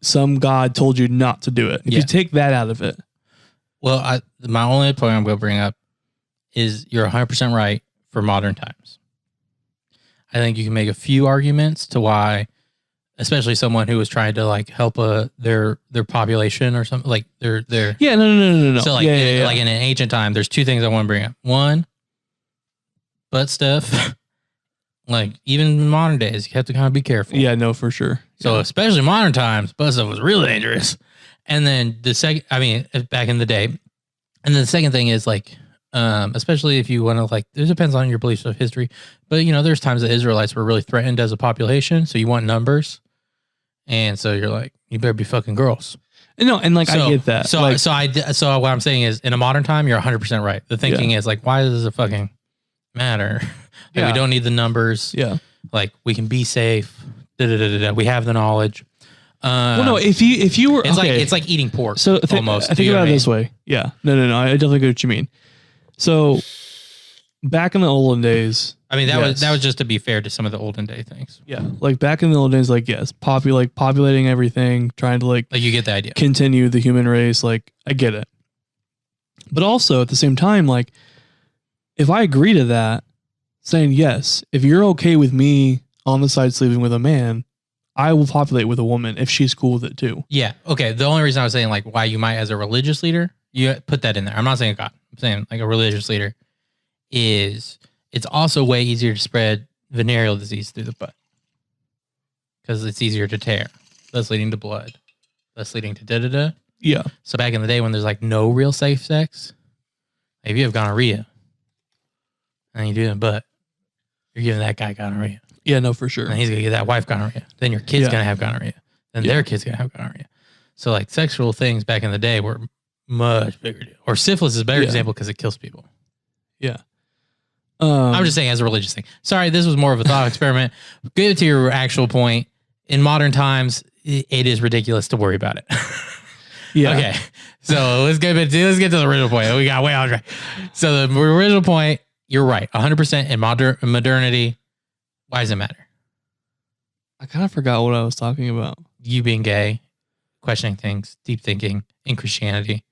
some God told you not to do it. If you take that out of it. well, my only point I'm going to bring up is you're 100% right for modern times. I think you can make a few arguments to why, especially someone who was trying to like help their population or something like their Yeah, no. So like like in an ancient time, there's two things I want to bring up. One, butt stuff. Like even in modern days, you have to kind of be careful. Yeah, no, for sure. So especially modern times, butt stuff was really dangerous. And then the second, I mean, back in the day, and then the second thing is like, especially if you want to like, it depends on your beliefs of history, but there's times that Israelites were really threatened as a population. So you want numbers. And so you're like, you better be fucking girls. No, and like, I get that. So, so what I'm saying is in a modern time, you're 100% right. The thinking is like, why does it fucking matter? Like, we don't need the numbers. Yeah. Like we can be safe. We have the knowledge. Well, no, if you were, it's like eating pork. So almost. I think about it this way. Yeah. No. I definitely get what you mean. So back in the olden days, I mean, that was just to be fair to some of the olden day things. Yeah. Like back in the olden days, like, yes, populating everything, trying to like you get the idea. Continue the human race. Like, I get it. But also at the same time, like, if I agree to that, saying, yes, if you're okay with me on the side sleeping with a man, I will populate with a woman if she's cool with it too. Yeah. Okay. The only reason I was saying like why you might as a religious leader, you put that in there. I'm not saying God. I'm saying like a religious leader is it's also way easier to spread venereal disease through the butt because it's easier to tear. That's leading to blood. That's leading to da-da-da. Yeah. So back in the day when there's like no real safe sex, if you have gonorrhea and you do it in the butt, you're giving that guy gonorrhea. Yeah, no, for sure. And he's going to get that wife gonorrhea. Then your kid's going to have gonorrhea. Then their kid's going to have gonorrhea. So like sexual things back in the day were much bigger deal. Or syphilis is a better example because it kills people. Yeah. I'm just saying as a religious thing. Sorry, this was more of a thought experiment. Get to your actual point. In modern times, it is ridiculous to worry about it. Yeah. Okay. So let's get to the original point. We got way off track. So the original point, you're right. 100% in modernity. Why does it matter? I kind of forgot what I was talking about. You being gay, questioning things, deep thinking in Christianity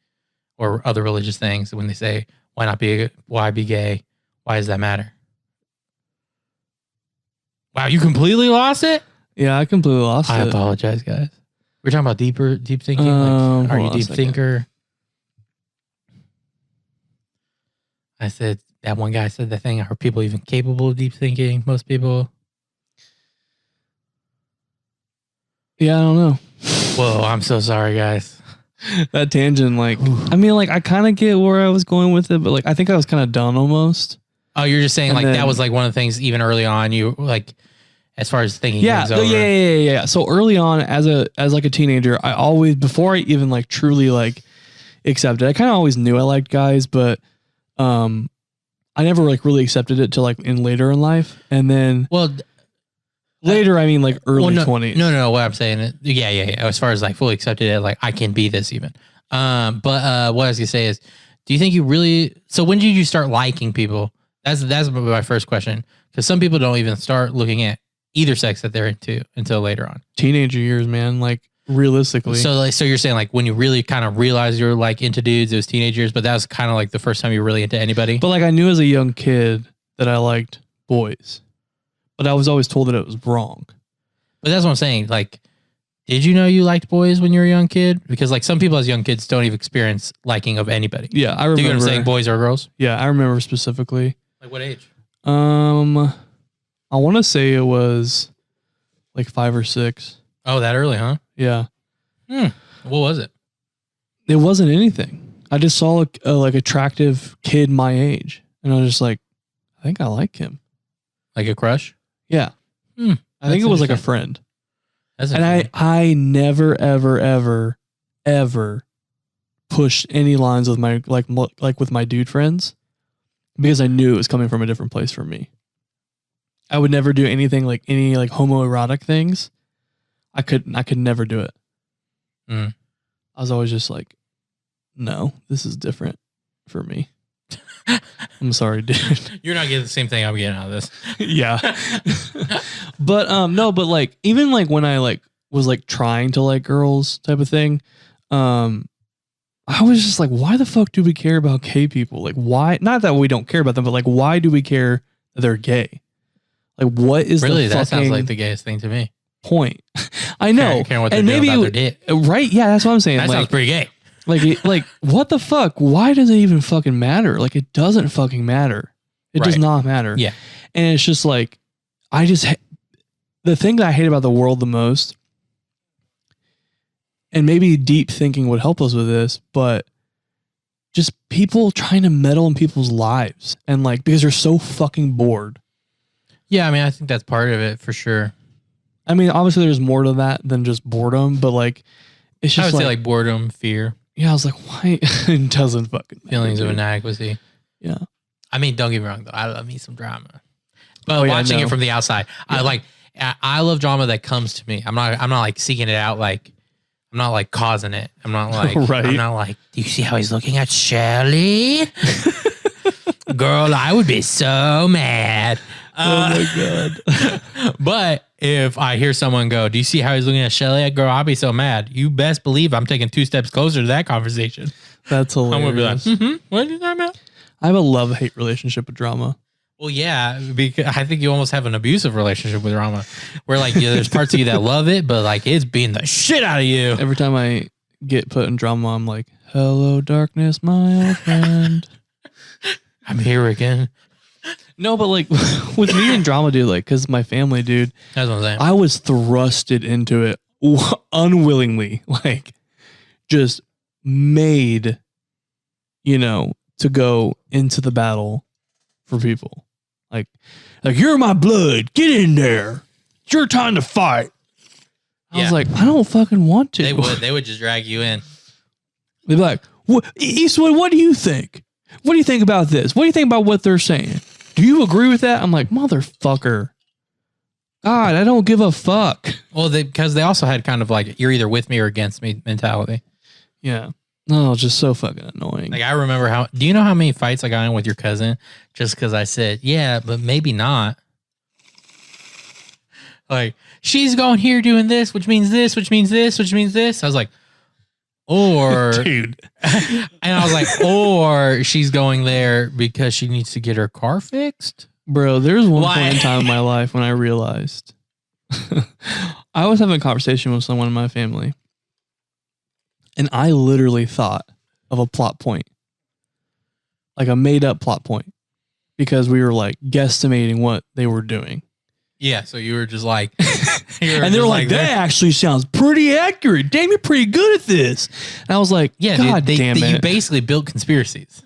or other religious things. When they say, why be gay? Why does that matter? Wow, you completely lost it? Yeah, I completely lost it. I apologize, guys. We're talking about deep thinking. Like, are you a deep thinker? I said that one guy said the thing. Are people even capable of deep thinking? Most people. Yeah, I don't know. Whoa, I'm so sorry, guys. That tangent, like, I mean, like, I kind of get where I was going with it, but like, I think I was kind of done almost. Oh, you're just saying And like then- that was like one of the things even early on. You like, as far as thinking Yeah, things over. yeah. So early on, as like a teenager, I always, before I even like truly like accepted, I kind of always knew I liked guys, but I never like really accepted it till like later in life, and then Well, later, I mean like early 20s. No. What I'm saying, yeah. As far as like fully accepted it, like I can be this even. But what I was gonna say is, do you think you really? So when did you start liking people? That's my first question, because some people don't even start looking at either sex that they're into until later on. Teenager years, man. Like realistically. So you're saying like when you really kind of realize you're like into dudes, it was teenage years, but that was kind of like the first time you were really into anybody. But like I knew as a young kid that I liked boys, but I was always told that it was wrong. But that's what I'm saying. Like, did you know you liked boys when you were a young kid? Because like some people as young kids don't even experience liking of anybody. Yeah, I remember. Do you know what I'm saying? Boys or girls? Yeah, I remember specifically. Like what age? I want to say it was like 5 or 6. Oh, that early, huh? Yeah. What was it? It wasn't anything. I just saw a like attractive kid my age, and I was just like, I think I like him. Like a crush? Yeah. I think it was like a friend. That's And I never, ever pushed any lines with my like with my dude friends because I knew it was coming from a different place from me. I would never do anything like any like homoerotic things I could never do it. Mm. I was always just like, no, this is different for me. I'm sorry, dude. You're not getting the same thing I'm getting out of this. Yeah. But like, even like when I like was like trying to like girls type of thing, I was just like, why the fuck do we care about gay people? Like, why? Not that we don't care about them, but like, why do we care that they're gay? Like, what is Really, the that sounds fucking like the gayest thing to me. point? I know. Caring what they're and doing maybe about their dick. right? Yeah, that's what I'm saying. That like, sounds pretty gay. like, what the fuck? Why does it even fucking matter? Like, it doesn't fucking matter. It does Right. not matter. Yeah. And it's just like, the thing that I hate about the world the most, and maybe deep thinking would help us with this, but just people trying to meddle in people's lives and like, because they're so fucking bored. Yeah, I mean, I think that's part of it for sure. I mean, obviously there's more to that than just boredom, but like, it's I just would say like boredom, fear, yeah, I was like, why? It doesn't fucking matter, feelings of dude. inadequacy. Yeah. I mean, don't get me wrong though. I love me some drama, but Oh, yeah, watching no. it from the outside, I love drama that comes to me. I'm not like seeking it out. Like I'm not like causing it. I'm not like Right. I'm not like. Do you see how he's looking at Shirley? Girl, I would be so mad. Oh my God. But if I hear someone go, "Do you see how he's looking at Shelly?" Girl, I'll be so mad. You best believe I'm taking 2 steps closer to that conversation. That's hilarious. I'm gonna be like, "What are you talking about?" I have a love-hate relationship with drama. Well, yeah, because I think you almost have an abusive relationship with drama, where like there's parts of you that love it, but like it's beating the shit out of you. Every time I get put in drama, I'm like, hello, darkness, my old friend. I'm here again. No, but like with me and drama, dude, like, cause my family, dude, That's what I'm saying. I was thrusted into it unwillingly, like just made, to go into the battle for people. Like you're my blood. Get in there. It's your time to fight. I was like, I don't fucking want to. They would just drag you in. They'd be like, Eastwood, what do you think? What do you think about this? What do you think about what they're saying? Do you agree with that? I'm like, motherfucker. God, I don't give a fuck. Well, because they also had kind of like you're either with me or against me mentality. Yeah. No, just so fucking annoying. Like I remember do you know how many fights I got in with your cousin just because I said, yeah, but maybe not. Like she's going here doing this, which means this, which means this, which means this. I was like, or dude. and I was like, or she's going there because she needs to get her car fixed. Bro, there's one Why? point in time in my life when I realized I was having a conversation with someone in my family, and I literally thought of a plot point, like a made up plot point, because we were like guesstimating what they were doing. Yeah, so you were just like, And they were like, that actually sounds pretty accurate. Damn, you're pretty good at this. And I was like, yeah, God dude, damn it. you basically built conspiracies.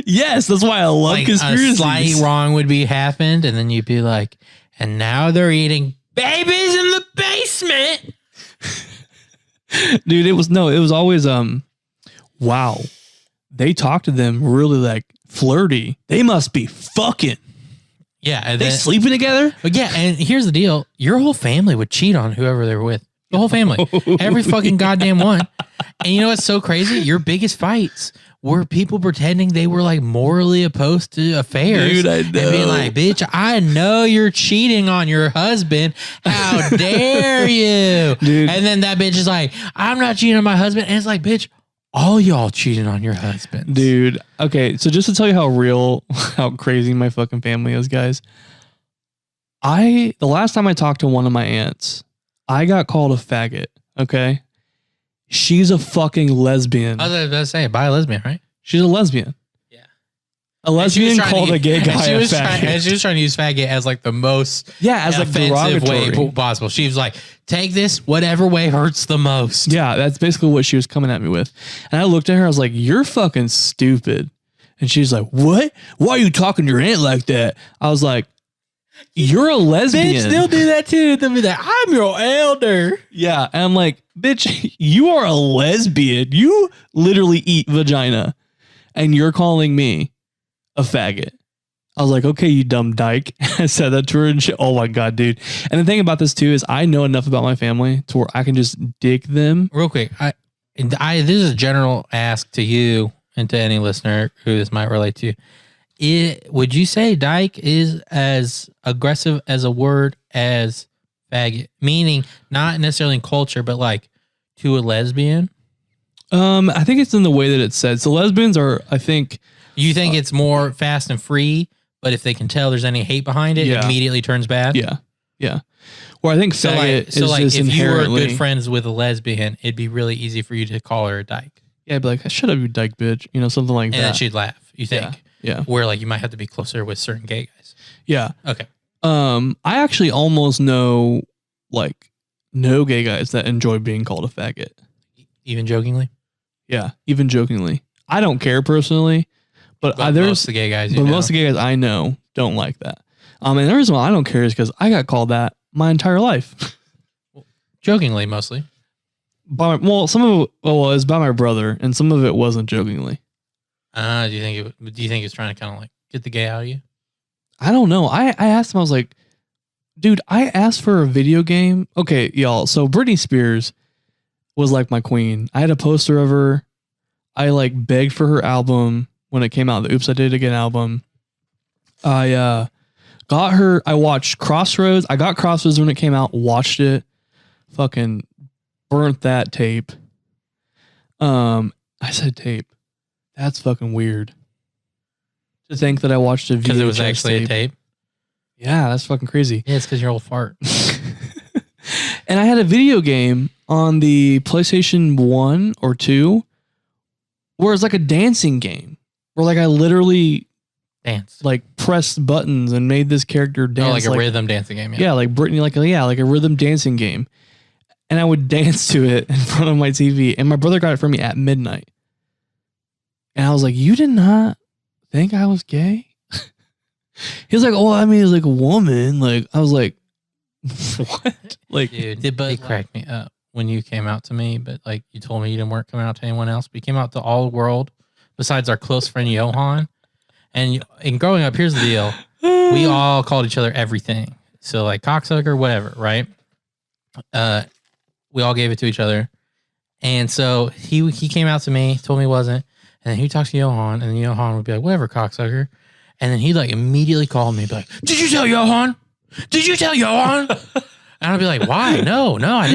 Yes, that's why I love Like conspiracies. a slight wrong would be happened, and then you'd be like, and now they're eating babies in the basement. Dude, it was always, wow. They talk to them really like flirty. They must be fucking. Yeah, and They then, sleeping together? but yeah, and here's the deal: your whole family would cheat on whoever they were with. The whole family, every fucking goddamn one. And you know what's so crazy? Your biggest fights were people pretending they were like morally opposed to affairs. Dude, I And being know. like, bitch, I know you're cheating on your husband. How dare you? Dude. And then that bitch is like, I'm not cheating on my husband. And it's like, bitch, all y'all cheating on your husbands. Dude, okay, so just to tell you how crazy my fucking family is, guys. The last time I talked to one of my aunts, I got called a faggot, okay? She's a fucking lesbian. I was about to say, buy a lesbian, right? She's a lesbian. Yeah. A lesbian trying to called use- a gay guy and she a was faggot. and she was trying to use faggot as like the most Yeah, as like offensive way derogatory. possible. She was like, take this whatever way hurts the most. Yeah, that's basically what she was coming at me with. And I looked at her, I was like, you're fucking stupid. And she's like, what? Why are you talking to your aunt like that? I was like, you're a lesbian. Bitch, they'll do that too. They'll be like, I'm your elder. Yeah, and I'm like, bitch, you are a lesbian. You literally eat vagina, and you're calling me a faggot. I was like, okay, you dumb dyke. I said that to her and shit. Oh my God, dude. And the thing about this too is I know enough about my family to where I can just dig them. Real quick, I this is a general ask to you and to any listener who this might relate to. Would you say dyke is as aggressive as a word as faggot? Meaning not necessarily in culture, but like to a lesbian? I think it's in the way that it's said. So lesbians are, I think. You think it's more fast and free, but if they can tell there's any hate behind it, it immediately turns bad? Yeah. Yeah. Or I think faggot is just if you were inherently. good friends with a lesbian, it'd be really easy for you to call her a dyke. Yeah, I'd be like, shut up, you dyke bitch. You know, something like that. And then she'd laugh, you think? Yeah. Where like you might have to be closer with certain gay guys. Yeah. Okay. I actually almost know like no gay guys that enjoy being called a faggot. Even jokingly? Yeah, even jokingly. I don't care personally, but there's most of the gay guys. Most of the gay guys I know don't like that. And the reason why I don't care is because I got called that my entire life. Jokingly, mostly. Some of it was by my brother, and some of it wasn't jokingly. Do you think it's trying to kind of like get the gay out of you? I don't know. I asked him. I was like, dude, I asked for a video game. Okay, y'all. So Britney Spears was like my queen. I had a poster of her. I like begged for her album when it came out. The Oops, I Did It Again album. I got her. I watched Crossroads. I got Crossroads when it came out. Watched it. Fucking burnt that tape. I said tape. That's fucking weird. To think that I watched a video because it was actually a tape. Yeah, that's fucking crazy. Yeah, it's because you're old fart. And I had a video game on the PlayStation 1 or 2 where it's like a dancing game where like I literally dance, like pressed buttons and made this character dance. Oh, like a rhythm dancing game. Yeah, like Britney, like a rhythm dancing game. And I would dance to it in front of my TV. And my brother got it for me at midnight. And I was like, you did not think I was gay? He was like, oh, I mean, it's like a woman. Like, I was like, what? Like, dude, it cracked me up when you came out to me, but like you told me you weren't coming out to anyone else, but you came out to all the world besides our close friend Johan. And growing up, here's the deal. We all called each other everything. So like cocksucker, whatever, right? We all gave it to each other. And so he came out to me, told me he wasn't. And then he talks to Johan, and then Johan would be like, whatever, cocksucker. And then he'd like immediately call me, be like, did you tell Johan? Did you tell Johan? And I'd be like, why? No, I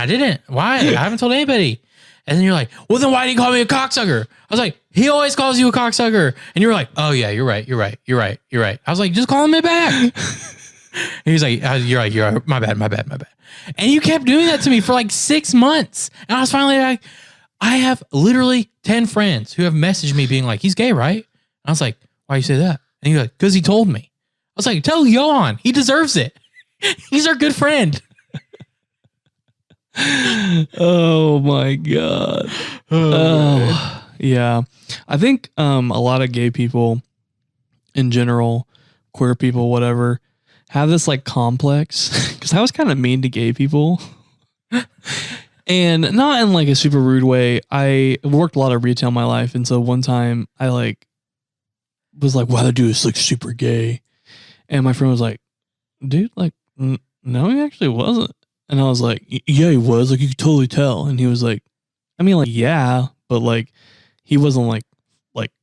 didn't. Why? I haven't told anybody. And then you're like, well, then why did he call me a cocksucker? I was like, he always calls you a cocksucker. And you were like, oh yeah, you're right. I was like, just call him it back. And he's like, you're right. My bad. And you kept doing that to me for like 6 months. And I was finally like, I have literally 10 friends who have messaged me being like, he's gay, right? And I was like, why you say that? And you're like, because he told me. I was like, tell Johan. He deserves it. He's our good friend. Oh my God. Oh, yeah. I think a lot of gay people in general, queer people, whatever, have this like complex because I was kind of mean to gay people. And not in like a super rude way. I worked a lot of retail in my life. And so one time I like was like, wow, that dude is like super gay. And my friend was like, dude, like, no, he actually wasn't. And I was like, yeah, he was. Like, you could totally tell. And he was like, I mean, like, yeah, but like, he wasn't like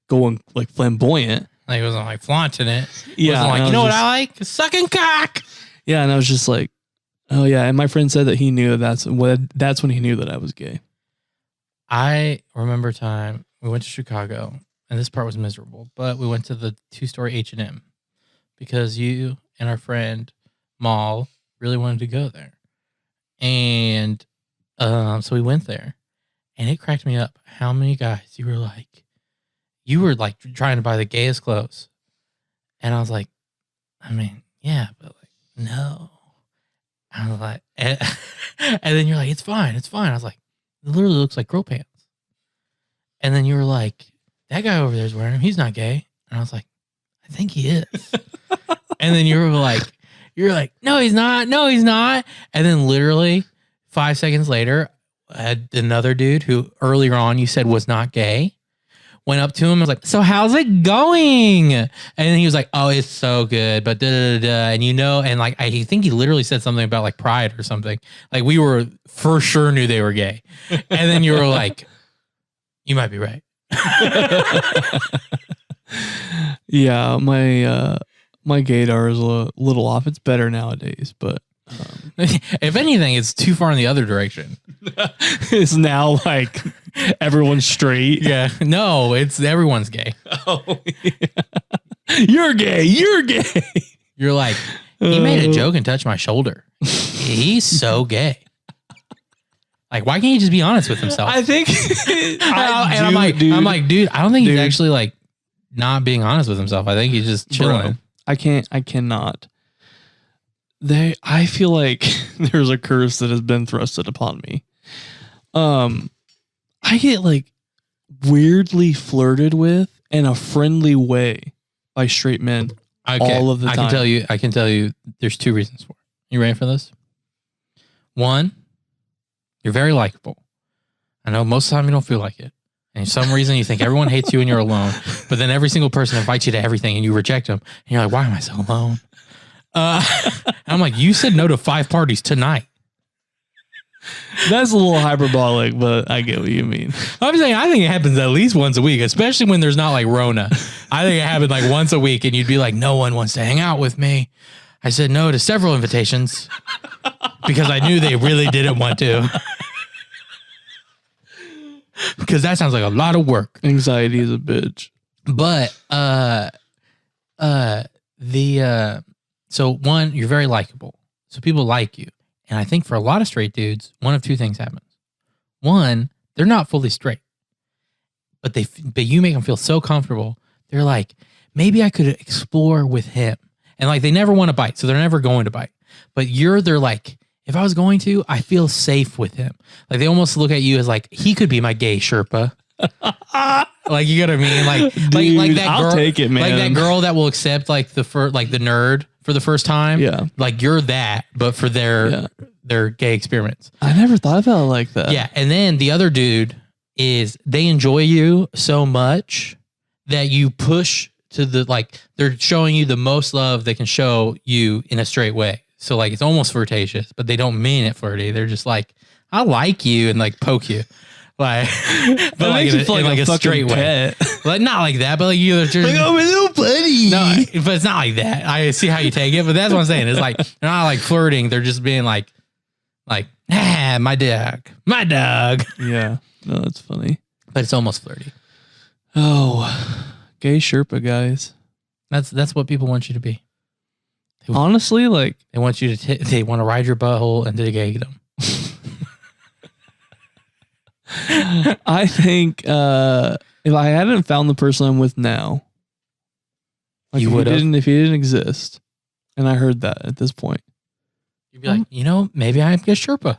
going like flamboyant. Like, he wasn't like flaunting it. Yeah. Wasn't like, you know what I like? Sucking cock. Yeah. And I was just like, oh yeah. And my friend said that he knew that's when he knew that I was gay. I remember a time we went to Chicago, and this part was miserable, but we went to the 2-story H&M because you and our friend Maul really wanted to go there. And so we went there, and it cracked me up how many guys you were like trying to buy the gayest clothes. And I was like, I mean, yeah, but like, no. I was like, and then you're like, it's fine. I was like, it literally looks like girl pants. And then you were like, that guy over there is wearing them. He's not gay. And I was like, I think he is. And then you're like, no, he's not. And then literally 5 seconds later, I had another dude who earlier on you said was not gay went up to him and was like, so how's it going? And then he was like, oh, it's so good. But and and like, I think he literally said something about like pride or something. Like we were for sure knew they were gay. And then you were like, you might be right. Yeah, my gaydar is a little off. It's better nowadays, but if anything, it's too far in the other direction. it's now like everyone's straight. Yeah, no, it's everyone's gay. Oh, yeah. You're gay. You're gay. You're like, he made a joke and touched my shoulder. He's so gay. Like, why can't he just be honest with himself? I think, I'm like, dude, I don't think he's actually like not being honest with himself. I think he's just chilling. Bro, I cannot. I feel like there's a curse that has been thrusted upon me. I get like weirdly flirted with in a friendly way by straight men all of the time. I can tell you there's two reasons for it. You ready for this? One, you're very likable. I know most of the time you don't feel like it. And for some reason you think everyone hates you and you're alone. But then every single person invites you to everything and you reject them. And you're like, why am I so alone? I'm like, you said no to 5 parties tonight. That's a little hyperbolic, but I get what you mean. I'm saying I think it happens at least once a week, especially when there's not like Rona. I think it happened like once a week and you'd be like, no one wants to hang out with me. I said no to several invitations because I knew they really didn't want to. Because that sounds like a lot of work. Anxiety is a bitch. But so one, you're very likable. So people like you. And I think for a lot of straight dudes, one of two things happens. One, they're not fully straight. But you make them feel so comfortable. They're like, maybe I could explore with him. And like they never want to bite, so they're never going to bite. But they're like, if I was going to, I feel safe with him. Like they almost look at you as like, he could be my gay Sherpa. Like you know what I mean? Like, dude, like that girl, I'll take it, man. Like that girl that will accept like the nerd for the first time. Yeah. Like you're that, but for their gay experiments. I never thought about it like that. Yeah. And then the other dude is they enjoy you so much that you push to they're showing you the most love they can show you in a straight way. So like it's almost flirtatious, but they don't mean it flirty. They're just like, I like you and like poke you. Like, but like in like a straight way. Like not like that, but like you're just like, oh, my little buddy. No, but it's not like that. I see how you take it, but that's what I'm saying. It's like they're not like flirting. They're just being like, my dog. Yeah. No, that's funny. But it's almost flirty. Oh, gay Sherpa guys. That's what people want you to be. Honestly, like they want you to they want to ride your butthole and they gay them. I think if I hadn't found the person I'm with now, like you would have. If he didn't exist, and I heard that at this point, you'd be like, maybe I'm a Sherpa.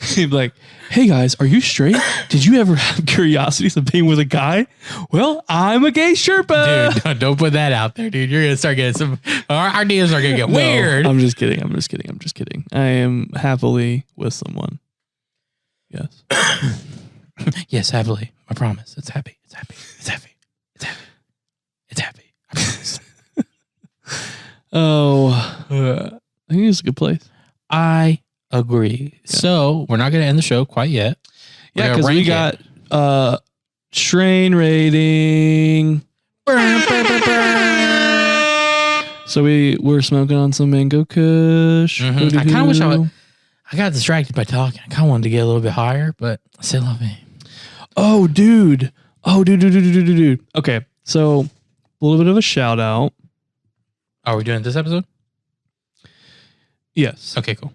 He'd be like, hey guys, are you straight? Did you ever have curiosities of being with a guy? Well, I'm a gay Sherpa. Dude, don't put that out there, dude. You're gonna start getting some. Our ideas are gonna get weird. I'm just kidding. I am happily with someone. Yes. Yes, happily. I promise. It's happy. It's happy. It's happy. It's happy. It's happy. I promise. I think it's a good place. I agree. Yeah. So we're not going to end the show quite yet. Yeah, because we got strain rating. So we're smoking on some mango kush. Mm-hmm. I kind of wish I got distracted by talking. I kind of wanted to get a little bit higher, but c'est la vie. Oh, dude. Okay, so a little bit of a shout out. Are we doing this episode? Yes. Okay, cool.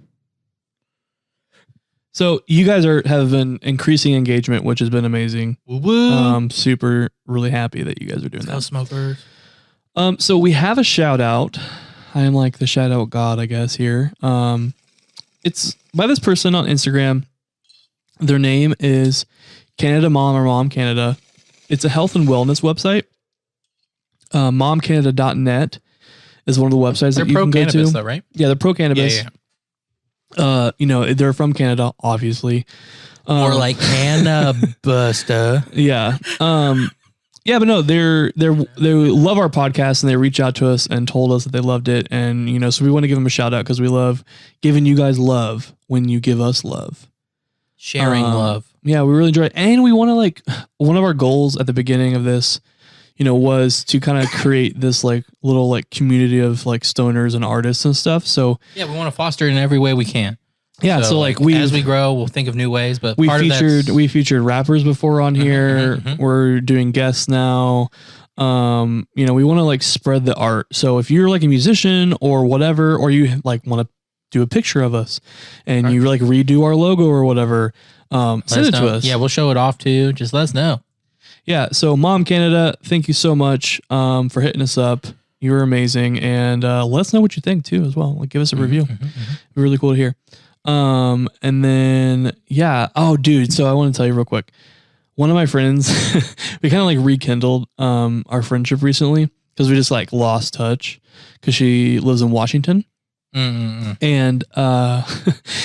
So you guys have been increasing engagement, which has been amazing. Woo-woo. Super, really happy that you guys are doing that. Smokers. So we have a shout out. I am like the shout out god, I guess, here. It's by this person on Instagram. Their name is Canada Mom or Mom Canada. It's a health and wellness website. Momcanada.net is one of the websites that you can go to. They're pro-cannabis though, right? Yeah, they're pro-cannabis. Yeah. They're from Canada, obviously. Or like Cannabuster. Yeah. Yeah, but no, they love our podcast and they reach out to us and told us that they loved it. And, you know, so we want to give them a shout out because we love giving you guys love when you give us love. Sharing love. Yeah, we really enjoy it. And we want to like, one of our goals at the beginning of this, you know, was to kind of create this like little like community of like stoners and artists and stuff. So yeah, we want to foster it in every way we can. Yeah, so like as we grow, we'll think of new ways. But we featured rappers before on here. Mm-hmm. We're doing guests now. You know, we want to like spread the art. So if you're like a musician or whatever, or you like want to do a picture of us and you like redo our logo or whatever, send it to us. Yeah, we'll show it off too. Just let us know. Yeah. So Mom Canada, thank you so much for hitting us up. You were amazing, and let us know what you think too as well. Like give us a review. It'd be really cool to hear. And then, yeah. Oh, dude. So I want to tell you real quick. One of my friends, we kind of like rekindled, our friendship recently because we just like lost touch because she lives in Washington. And,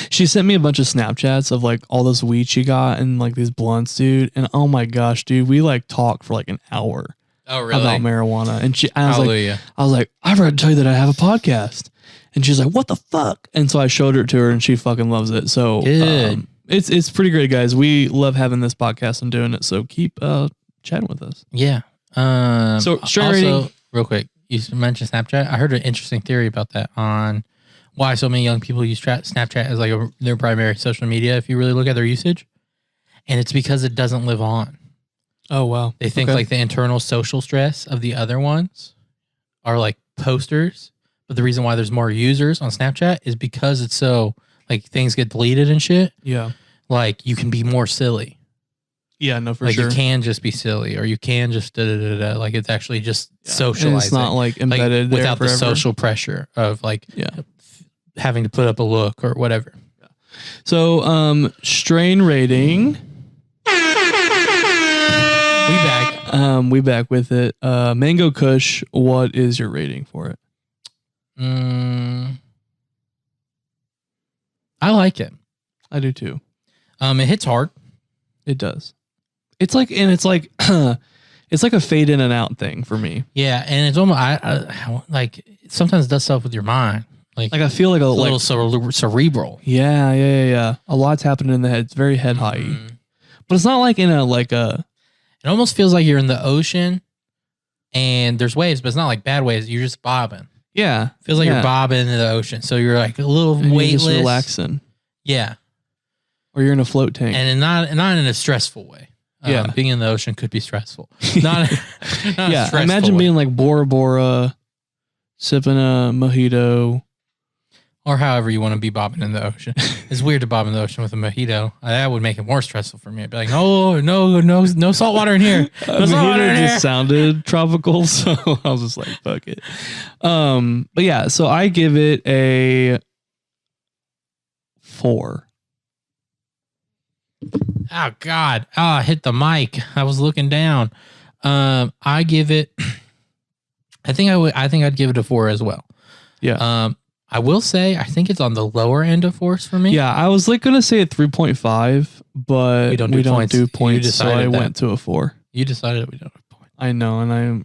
she sent me a bunch of Snapchats of like all this weed she got and like these blunts, dude. And oh my gosh, dude, we like talked for like an hour. Oh, really? About marijuana. And I was like, I forgot to tell you that I have a podcast. And she's like, what the fuck? And so I showed it to her and she fucking loves it. So it's pretty great, guys. We love having this podcast and doing it. So keep chatting with us. Yeah. So also, real quick, you mentioned Snapchat. I heard an interesting theory about that on why so many young people use Snapchat as like their primary social media if you really look at their usage. And it's because it doesn't live on. Oh, wow. They think like the internal social stress of the other ones are like posters. But the reason why there's more users on Snapchat is because it's so like things get deleted and shit. Yeah. Like you can be more silly. Yeah, no, for like sure. You can just be silly or you can just like it's actually just socializing. And it's not like embedded like, without there the social pressure of like having to put up a look or whatever. Yeah. So strain rating. We back with it. Mango Kush, what is your rating for it? I like it. I do too. It hits hard. It does. It's like it's like a fade in and out thing for me. Yeah, and it's almost I like sometimes it does stuff with your mind. Like I feel like a little cerebral. Yeah. A lot's happening in the head. It's very head high. But it's not like in a It almost feels like you're in the ocean and there's waves, but it's not like bad waves. You're just bobbing. Yeah. Feels like you're bobbing into the ocean. So you're like a little weightless. You're just relaxing. Yeah. Or you're in a float tank. And not in a stressful way. Yeah. Being in the ocean could be stressful. Not yeah. stressful Imagine way. being like Bora Bora, sipping a mojito. Or however you want to be bobbing in the ocean. It's weird to bob in the ocean with a mojito. That would make it more stressful for me. I'd be like, no salt water in here. No salt water in here. Just sounded tropical, so I was just like, fuck it. But yeah, so I give it a 4. Oh God! Oh, I hit the mic. I was looking down. I give it. I think I'd give it a 4 as well. Yeah. I will say I think it's on the lower end of 4s for me. Yeah, I was like gonna say a 3.5, but we don't do points, so I went to a 4. You decided we don't have points. I know, and I'm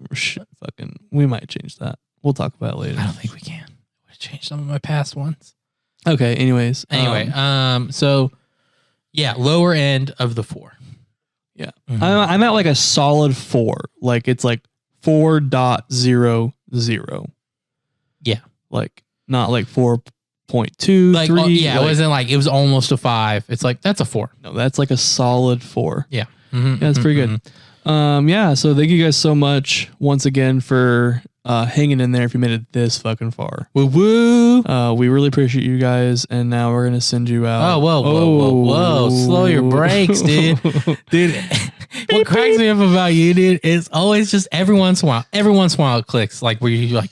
fucking. We might change that. We'll talk about it later. I don't think we can. We changed some of my past ones. Okay. Anyways. So yeah, lower end of the 4. Yeah, I'm at like a solid 4. Like it's like 4.00. Yeah. Like. Not like 4.2, like, 3. Yeah, it wasn't like, it was almost a 5. It's like, that's a 4. No, that's like a solid 4. Yeah. Yeah, it's pretty good. Yeah, so thank you guys so much once again for hanging in there if you made it this fucking far. Woo woo. We really appreciate you guys, and now we're going to send you out. Oh, whoa. Slow your brakes, dude. Dude, what cracks me up about you, dude, is always just every once in a while it clicks, like where you're like,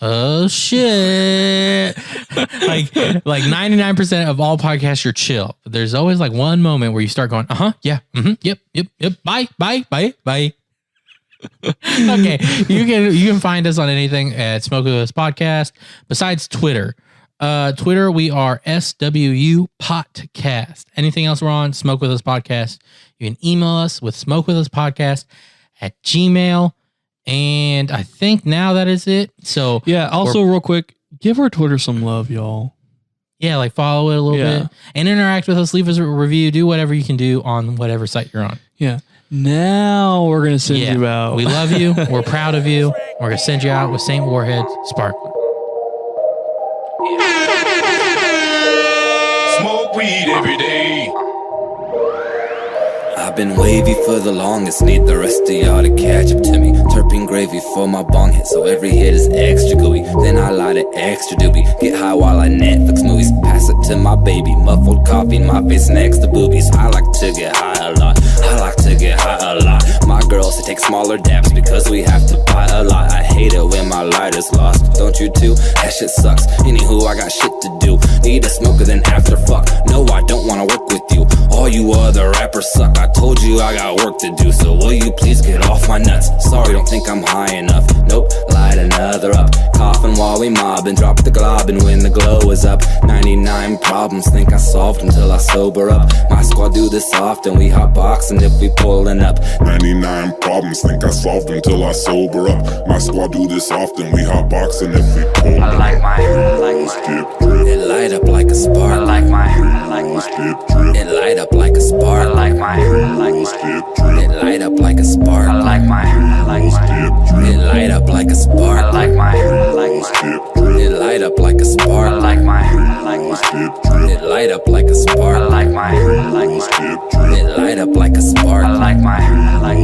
oh shit. like 99% of all podcasts you're chill. But there's always like one moment where you start going, yeah, yep, bye. Okay. You can find us on anything at Smoke With Us Podcast besides Twitter. Twitter, we are SWU Podcast. Anything else we're on, Smoke With Us Podcast. You can email us with smokewithUspodcast@gmail. And I think now that is it. So Yeah. Also, real quick, give our Twitter some love, y'all. yeah, like follow it a little bit and interact with us. Leave us a review. Do whatever you can do on whatever site you're on. Yeah. Now we're gonna send you out. We love you. We're proud of you. We're gonna send you out with St. Warhead Sparkler. Smoke weed every day. I've been wavy for the longest, need the rest of y'all to catch up to me. Terpene gravy for my bong hit, so every hit is extra gooey. Then I light it extra doobie, get high while I Netflix movies. Pass it to my baby, muffled coffee, my face next to boobies. I like to get high a lot, I like to get high a lot. My girls to take smaller dabs because we have to buy a lot. I hate it when my lighter's lost, don't you too? That shit sucks, anywho I got shit to do. Need a smoker then after fuck, no I don't wanna work with you. All you other rappers suck, I told you I got work to do, so will you please get off my nuts? Sorry, don't think I'm high enough. Nope, light another up. Coughing while we mob and drop the glob, and when the glow is up, 99 problems think I solved until I sober up. My squad do this often, we hot boxing if we pulling up. 99 problems, think I solved until I sober up. My squad do this often, we hot boxing if we pull I like my Skip drip, It light up like a spark. I like my skip drip, It light up like a I spark. like my skip drip, It light up like a spark. I like my skip drip, It light up like a I spark. like my skip drip, It light up like a I spark. like my skip drip, It light up like a I spark. like my skip drip, It light up like a I spark. like my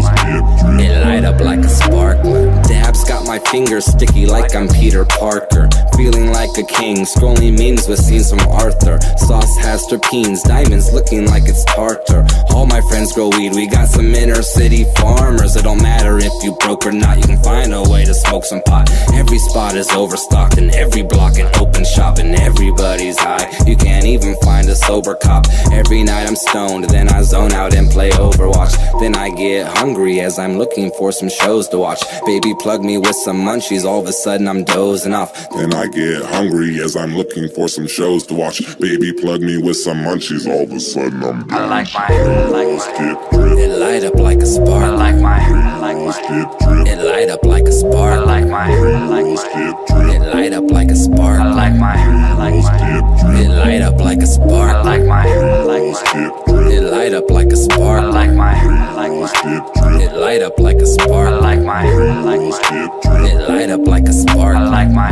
skip drip. It light up like a spark. Dabs got my fingers sticky like I'm Peter Parker. Feeling like a king, scrolling memes with scenes from Arthur. Sauce has terpenes, diamonds looking like it's tartar. All my friends grow weed, we got some inner city farmers. It don't matter if you broke or not, you can find a way to smoke some pot. Every spot is overstocked and every block an open shop, and everybody's high, you can't even find a sober cop. Every night I'm stoned, then I zone out and play Overwatch. Then I get hungry as I'm looking for some shows to watch. Baby plug me with some munchies, all of a sudden I'm dozing off. Then I get hungry as I'm looking for some shows to watch. Baby plug me with some munchies, all of a sudden I'm I done. like my Skip drip, It light up like a I spark. like my skip drip, It light up like a I spark. like my skip drip, It light up like a spark. I like my skip drip, It light up like a I spark. like my skip drip, It light up like a I spark. like my skip drip, It light up like a I spark. like my skip drip, It light up like a spark. I like my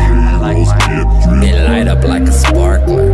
skip drip. It light up like a sparkler.